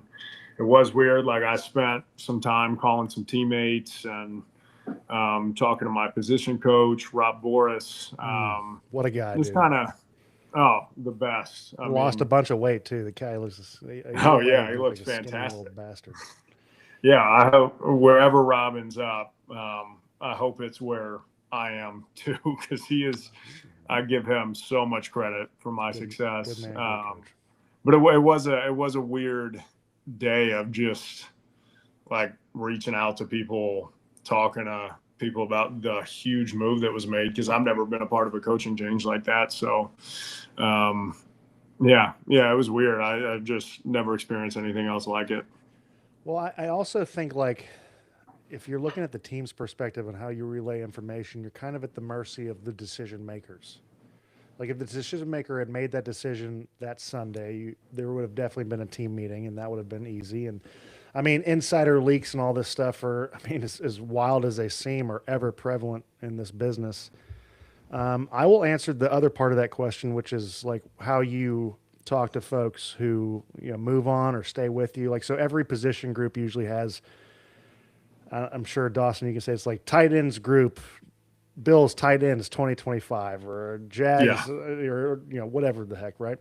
it was weird. Like, I spent some time calling some teammates and talking to my position coach, Rob Boris. What a guy. It's kind of, the best. I lost mean, a bunch of weight too. The guy looks. He looks like fantastic. Little bastard. Yeah, I hope wherever Robin's up, I hope it's where I am too, because I give him so much credit for my success. Good man, but it was a weird day of just like reaching out to people, talking to people about the huge move that was made, because I've never been a part of a coaching change like that. So, yeah, it was weird. I just never experienced anything else like it. Well, I also think, like, if you're looking at the team's perspective and how you relay information, you're kind of at the mercy of the decision makers. Like, if the decision maker had made that decision that Sunday, there would have definitely been a team meeting, and that would have been easy. And I mean, insider leaks and all this stuff are, I mean, as wild as they seem, are ever prevalent in this business. I will answer the other part of that question, which is like how you talk to folks who, move on or stay with you. Like, so every position group usually has, I'm sure, Dawson, you can say it's like tight ends group, Bills tight ends 2025, or Jags, or, whatever the heck, right?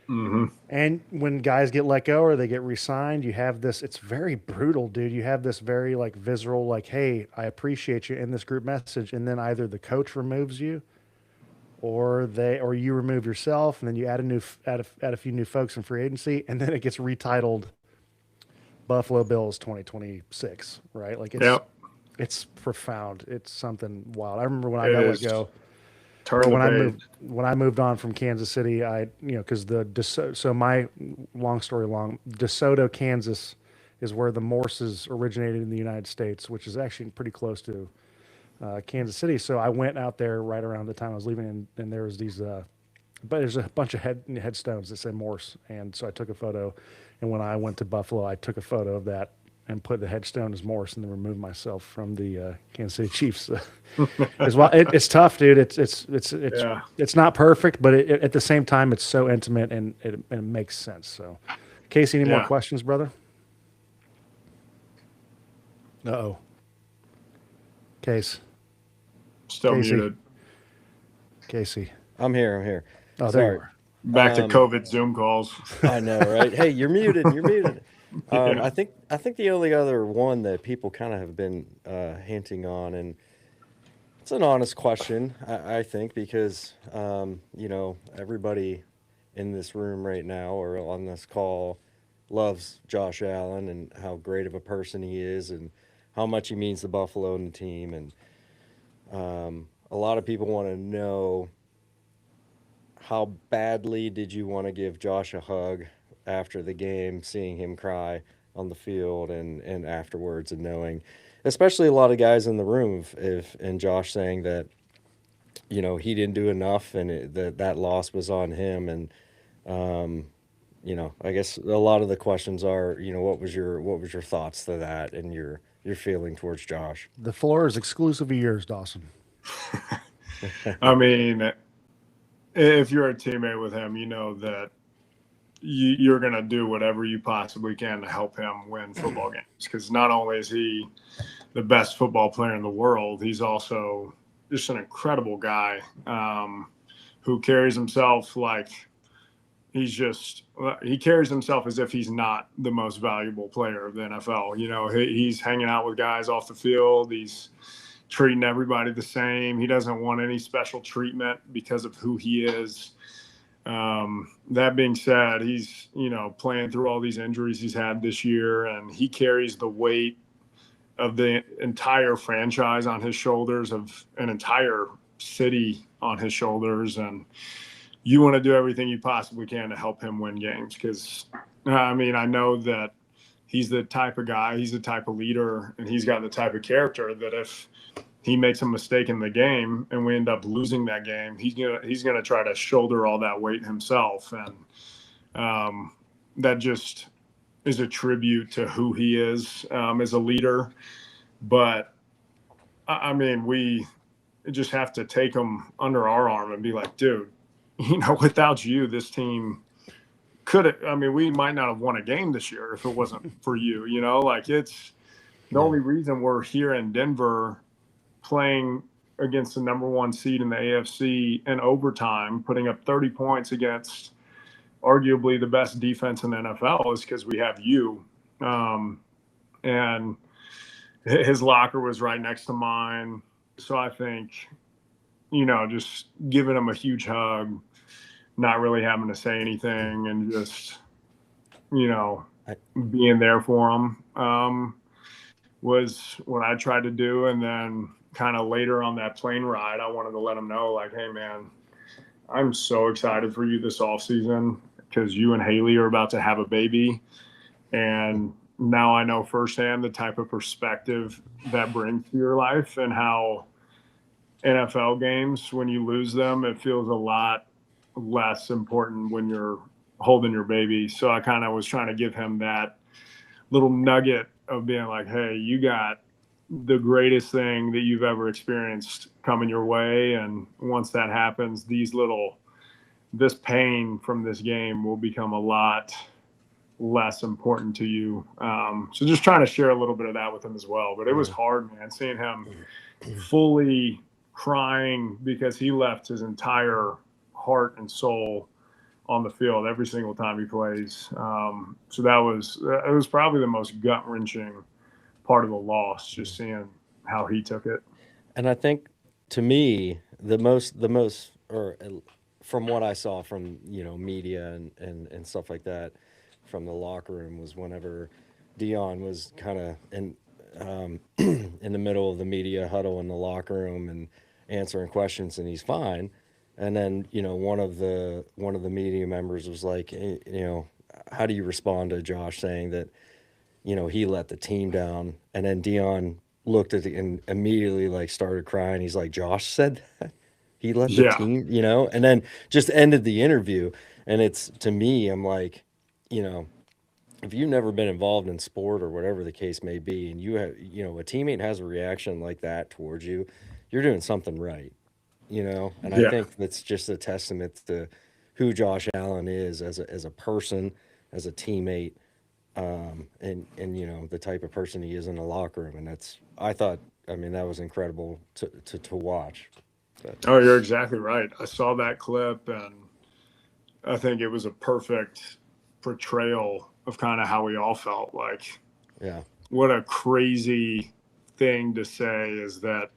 Mm-hmm. And when guys get let go or they get re-signed, you have this, it's very brutal, dude. You have this very like visceral, like, hey, I appreciate you in this group message. And then either the coach removes you or you remove yourself, and then you add a few new folks in free agency. And then it gets retitled Buffalo Bills 2026, right? Like it's profound. It's something wild. I remember when I got let go. When I moved on from Kansas City, because so my long story long, DeSoto, Kansas is where the Morses originated in the United States, which is actually pretty close to Kansas City. So I went out there right around the time I was leaving, and there was these, but there's a bunch of headstones that say Morse, and so I took a photo. And when I went to Buffalo, I took a photo of that and put the headstone as Morse, and then removed myself from the Kansas City Chiefs. It's tough, dude. It's not perfect, but at the same time, it's so intimate and it makes sense. So, Casey, any more questions, brother? Uh-oh. Case. Still Casey. muted. Casey. I'm here. Oh, Sorry. there you are. Back to COVID Zoom calls. I know, right? Hey, you're muted. I think the only other one that people kind of have been hinting on, and it's an honest question, I think, because everybody in this room right now or on this call loves Josh Allen and how great of a person he is and how much he means to Buffalo and the team. And a lot of people want to know, how badly did you want to give Josh a hug after the game, seeing him cry on the field and afterwards, and knowing, especially a lot of guys in the room, and Josh saying that, he didn't do enough and that loss was on him. And, I guess a lot of the questions are, what was your thoughts to that and your feeling towards Josh? The floor is exclusively yours, Dawson. I mean, if you're a teammate with him, you know that you're going to do whatever you possibly can to help him win football games. Because not only is he the best football player in the world, he's also just an incredible guy who carries himself like he carries himself as if he's not the most valuable player of the NFL. He's hanging out with guys off the field. He's treating everybody the same. He doesn't want any special treatment because of who he is. That being said, he's, playing through all these injuries he's had this year, and he carries the weight of the entire franchise on his shoulders, of an entire city on his shoulders. And you want to do everything you possibly can to help him win games. Because, I know that he's the type of guy, he's the type of leader, and he's got the type of character that if he makes a mistake in the game and we end up losing that game, he's gonna try to shoulder all that weight himself. And that just is a tribute to who he is as a leader. But we just have to take him under our arm and be like, dude, without you, this team we might not have won a game this year if it wasn't for you. It's the only reason we're here in Denver playing against the number one seed in the AFC in overtime, putting up 30 points against arguably the best defense in the NFL, is because we have you. And his locker was right next to mine. So I think, just giving him a huge hug, not really having to say anything, and just, being there for him was what I tried to do. And then kind of later on that plane ride, I wanted to let him know, like, hey, man, I'm so excited for you this offseason because you and Haley are about to have a baby. And now I know firsthand the type of perspective that brings to your life, and how NFL games, when you lose them, it feels a lot less important when you're holding your baby. So I kind of was trying to give him that little nugget of being like, hey, you got the greatest thing that you've ever experienced coming your way. And once that happens, this pain from this game will become a lot less important to you. So just trying to share a little bit of that with him as well. But it was hard, man, seeing him fully crying because he left his entire heart and soul on the field every single time he plays. So it was probably the most gut-wrenching part of the loss, just seeing how he took it. And I think, to me, the most, or from what I saw from, media and stuff like that, from the locker room, was whenever Dion was kind of in the middle of the media huddle in the locker room and answering questions, and he's fine. And then, one of the media members was like, hey, how do you respond to Josh saying that, he let the team down? And then Dion looked at it and immediately like started crying. He's like, Josh said that? He let the team, and then just ended the interview. And it's, to me, I'm like, if you've never been involved in sport or whatever the case may be, and you have, a teammate has a reaction like that towards you, you're doing something right, And I think that's just a testament to who Josh Allen is as a person, as a teammate, and the type of person he is in the locker room. And that was incredible to watch. But. Oh, you're exactly right. I saw that clip, and I think it was a perfect portrayal of kind of how we all felt. Like, what a crazy thing to say is that,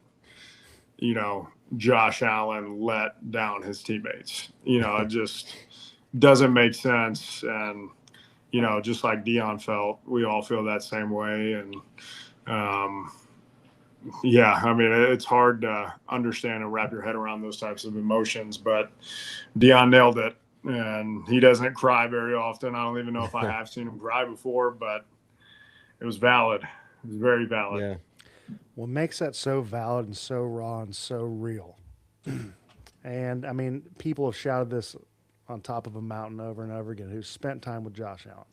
Josh Allen let down his teammates. It just doesn't make sense. And, just like Dion felt, we all feel that same way. And, it's hard to understand and wrap your head around those types of emotions, but Dion nailed it. And he doesn't cry very often. I don't even know if I have seen him cry before, but it was valid. It was very valid. Yeah. What makes that so valid and so raw and so real? And, people have shouted this on top of a mountain over and over again, who's spent time with Josh Allen.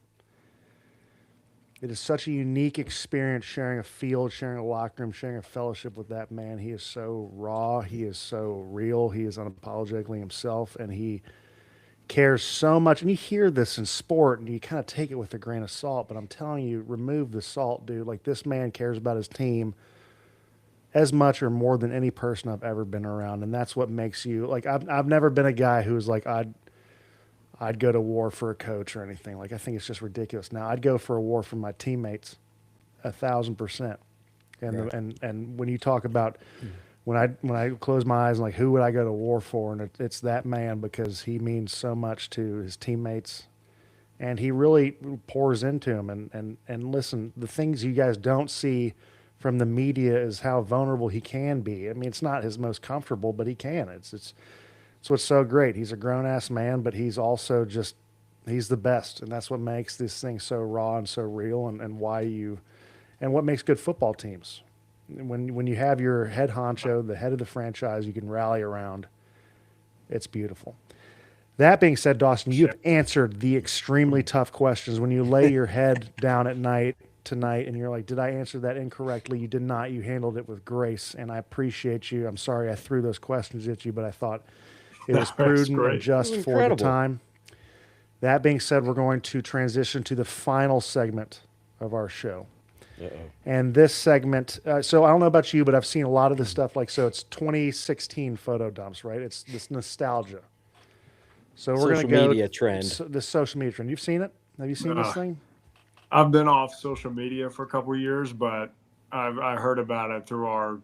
It is such a unique experience sharing a field, sharing a locker room, sharing a fellowship with that man. He is so raw. He is so real. He is unapologetically himself, and he cares so much. And you hear this in sport, and you kind of take it with a grain of salt. But I'm telling you, remove the salt, dude. Like, this man cares about his team as much or more than any person I've ever been around. And that's what makes you, like, I've never been a guy who's like, I'd go to war for a coach or anything. Like, I think it's just ridiculous. Now, I'd go for a war for my teammates 1,000%. And and when you talk about when I close my eyes and like, who would I go to war for? And it's that man, because he means so much to his teammates, and he really pours into them. And listen, the things you guys don't see from the media is how vulnerable he can be. It's not his most comfortable, but he can. It's what's so great. He's a grown-ass man, but he's also he's the best. And that's what makes this thing so raw and so real, and what makes good football teams. When you have your head honcho, the head of the franchise, you can rally around, it's beautiful. That being said, Dawson, you have answered the extremely tough questions. When you lay your head down at night tonight and you're like, did I answer that incorrectly? You did not. You handled it with grace, and I appreciate you. I'm sorry I threw those questions at you, but I thought it was prudent and just for the time. That being said, we're going to transition to the final segment of our show. And this segment, so I don't know about you, but I've seen a lot of this stuff. So it's 2016 photo dumps, right? It's this nostalgia. So we're going to go social media trend. The social media trend. You've seen it? Have you seen this thing? I've been off social media for a couple of years, but I heard about it through our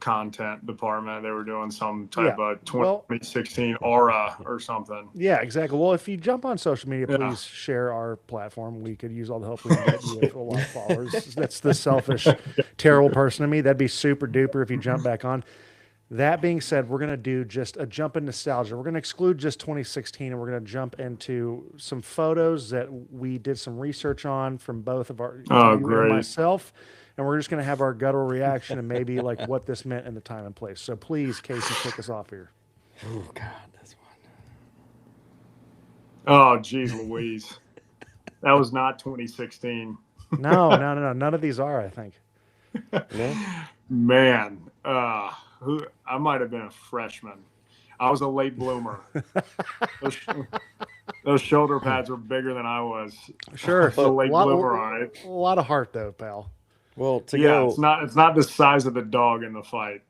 content department. They were doing some type of 2016 aura or something. Yeah, exactly. Well, if you jump on social media, please share our platform. We could use all the help we can get. You have a lot of followers. That's the selfish, terrible person in me. That'd be super duper if you jump back on. That being said, we're going to do just a jump in nostalgia. We're going to exclude just 2016, and we're going to jump into some photos that we did some research on from both of our, you and myself. And we're just going to have our guttural reaction and maybe like what this meant in the time and place. So please, Casey, kick us off here. Oh, God, that's one. Oh, geez Louise. That was not 2016. No. None of these are, I think. No? Man, I might have been a freshman. I was a late bloomer. Those shoulder pads were bigger than I was. Sure. I was a late bloomer on it. A lot of heart, though, pal. Well, It's not the size of the dog in the fight.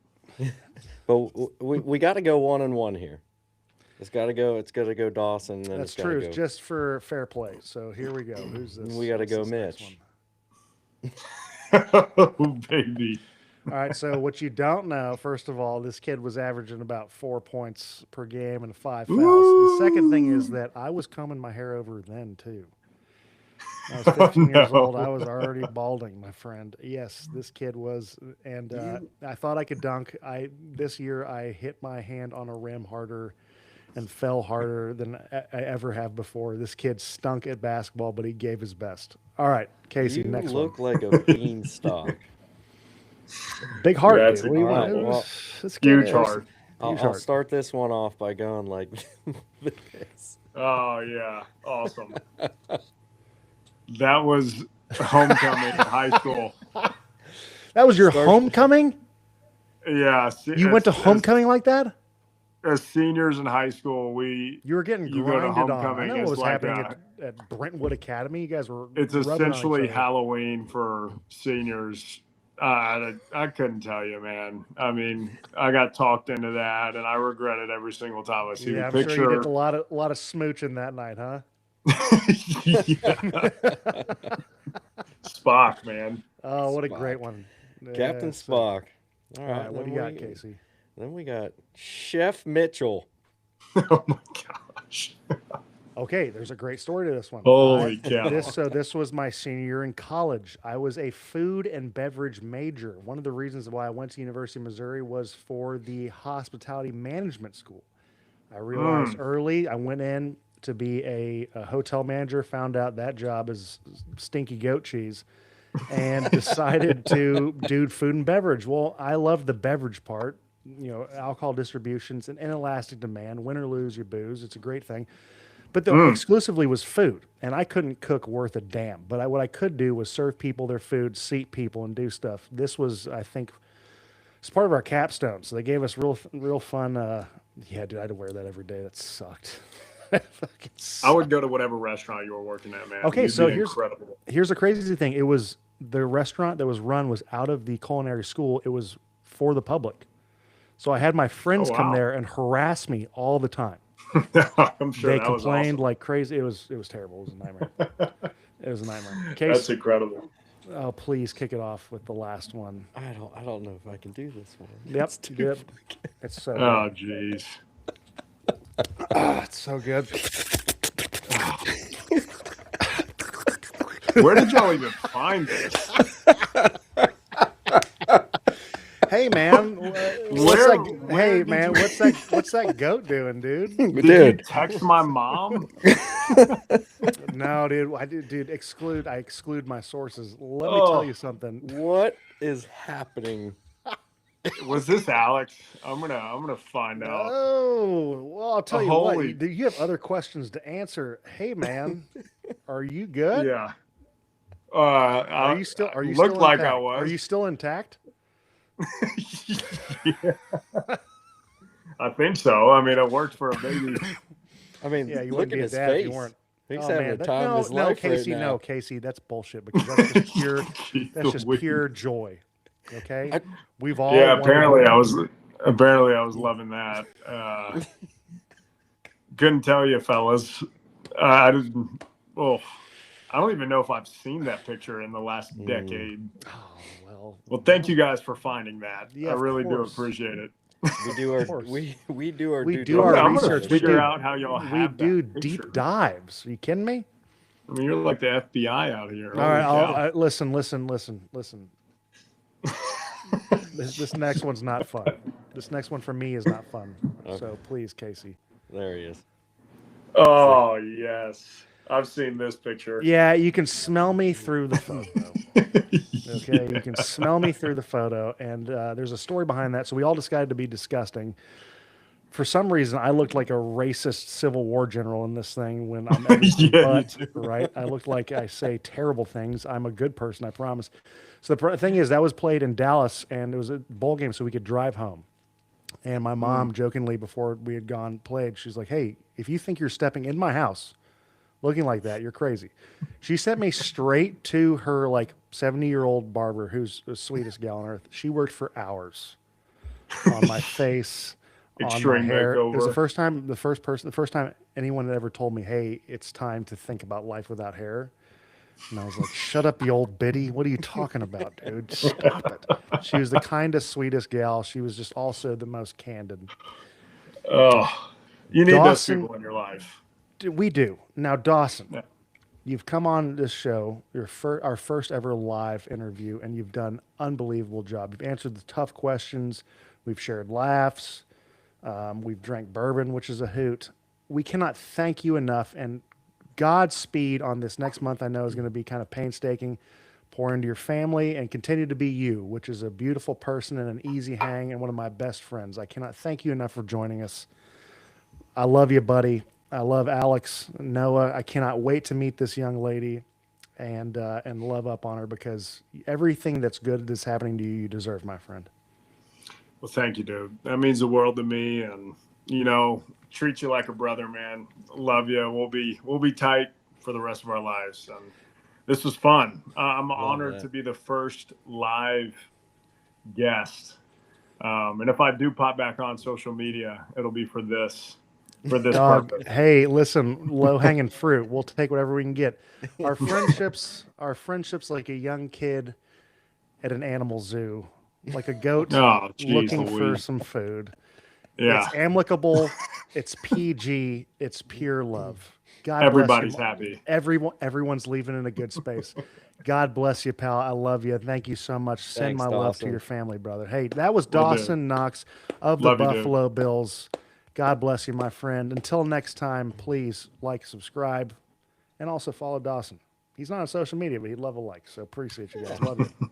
But we got to go 1-1 here. It's got to go Dawson. Then That's it's gotta true. go. Just for fair play. So here we go. Who's this? We got to What's go this next Mitch. one? Oh, baby. All right. So what you don't know, first of all, this kid was averaging about 4 points per game and 5 fouls. The second thing is that I was combing my hair over then too. I was 15 years old. I was already balding, my friend. Yes, this kid was, and I thought I could dunk. This year I hit my hand on a rim harder and fell harder than I ever have before. This kid stunk at basketball, but he gave his best. All right, Casey, You next look one. like a beanstalk. Big heart, That's dude. What do you want? incredible. This kid Huge is- heart. I'll start this one off by going like this. Oh, yeah. Awesome. That was homecoming in high school. That was your homecoming? Yeah. You went to homecoming like that? As seniors in high school, You were getting You go to grinded on. I homecoming, know what it's was like happening at Brentwood Academy. You guys were it's rubbing on each essentially other. Halloween for seniors. I couldn't tell you, man. I mean, I got talked into that, and I regret it every single time I see Yeah, the I'm picture. sure you did a lot of smooching that night, huh? Spock, man. Oh, what a Spock. great one. Captain Yeah, so- Spock. All right, what do you then got, Casey? Then we got Chef Mitchell. Oh my gosh. Okay, there's a great story to this one. Holy cow. This was my senior year in college. I was a food and beverage major. One of the reasons why I went to University of Missouri was for the hospitality management school. I realized early, I went in to be a hotel manager, found out that job is stinky goat cheese, and decided to do food and beverage. Well, I love the beverage part, alcohol distributions and inelastic demand, win or lose your booze. It's a great thing. But the exclusively was food, and I couldn't cook worth a damn. But what I could do was serve people their food, seat people, and do stuff. This was, I think, it's part of our capstone. So they gave us real fun. Yeah, dude, I had to wear that every day. That sucked. Fucking I would go to whatever restaurant you were working at, man. Okay, You'd so be incredible. here's the crazy thing. It was the restaurant that was run was out of the culinary school. It was for the public. So I had my friends come wow. there and harass me all the time. I'm sure They that was complained awesome. like crazy. It was terrible. It was a nightmare. It was a nightmare. That's Case, incredible. oh, please kick it off with the last one. I don't know if I can do this one. Yep, It's too yep. fucking- It's so Oh, good. jeez. It's so good. Where did y'all even find this? Hey man, Where did you- what's that goat doing, dude? Did you Dude, text my mom? No, dude, I exclude my sources. Let me tell you something. what is happening? Was this Alex? I'm gonna find out. Oh, well, I'll tell you what. Holy- Do you have other questions to answer? Hey man, are you good? Yeah. Are you still? Are you looked still like intact? I was. Are you still intact? Yeah. I think so. I mean, it worked for a baby. I mean, Yeah, you look wouldn't at be a his dad if face. you weren't. He's Oh, having man, a time of his no, life Casey, right now. no, Casey, that's bullshit because that's just pure. Jeez That's just Louise. pure joy. Okay, I- we've all. Yeah, wanted- apparently I was loving that. Couldn't tell you, fellas. I didn't. Oh, I don't even know if I've seen that picture in the last decade. Oh, Well, thank you guys for finding that. Yeah, I of really do course. appreciate it. We do our course. we do our We due do our diligence. I'm gonna research. We figure do- out how y'all we have do that deep picture. dives. Are you kidding me? I mean, you're like the FBI out here. All right, Holy cow. listen. This next one's not fun. This next one for me is not fun. So please, Casey. There he is. Oh yes, I've seen this picture. Yeah, you can smell me through the photo. Okay, you can smell me through the photo, and there's a story behind that. So we all decided to be disgusting. for some reason, I looked like a racist Civil War general in this thing when I'm everything Yeah, you but, do. right? I looked like I say terrible things. I'm a good person, I promise. So the thing is, that was played in Dallas, and it was a bowl game, so we could drive home. And my mom, jokingly, before we had gone played, she's like, hey, if you think you're stepping in my house looking like that, you're crazy. She sent me straight to her, like, 70-year-old barber, who's the sweetest gal on earth. She worked for hours on my face, on my Extreme hair. It was makeover. the first time anyone had ever told me, hey, it's time to think about life without hair. And I was like, shut up, you old biddy. What are you talking about, dude? Stop it. She was the kindest, sweetest gal. She was just also the most candid. Oh, you need those Dawson- people in your life. We do. Now, Dawson, Yeah. you've come on this show, our first ever live interview, and you've done an unbelievable job. You've answered the tough questions. We've shared laughs. We've drank bourbon, which is a hoot. We cannot thank you enough, and Godspeed on this next month. I know is going to be kind of painstaking. Pour into your family and continue to be you, which is a beautiful person and an easy hang and one of my best friends. I cannot thank you enough for joining us. I love you, buddy. I love Alex, Noah. I cannot wait to meet this young lady and love up on her, because everything that's good that's happening to you, you deserve, my friend. Well, thank you, dude. That means the world to me, and treat you like a brother, man. Love you. We'll be tight for the rest of our lives. And this was fun. I'm honored that. to be the first live guest. And if I do pop back on social media, it'll be for this Dog, purpose. hey, listen, low hanging fruit. We'll take whatever we can get. Our friendships like a young kid at an animal zoo, like a goat Oh, geez looking for Louise. some food. Yeah, It's amicable. It's PG. It's pure love. God everybody's bless you. happy. Everyone's leaving in a good space. God bless you, pal. I love you. Thank you so much. Send Thanks, my love to Dawson. your family, brother. Hey, that was Will do. Dawson Knox of the Love you, dude. Buffalo Bills. God bless you, my friend. Until next time, please like, subscribe, and also follow Dawson. He's not on social media, but he'd love a like. So appreciate you guys. Love you.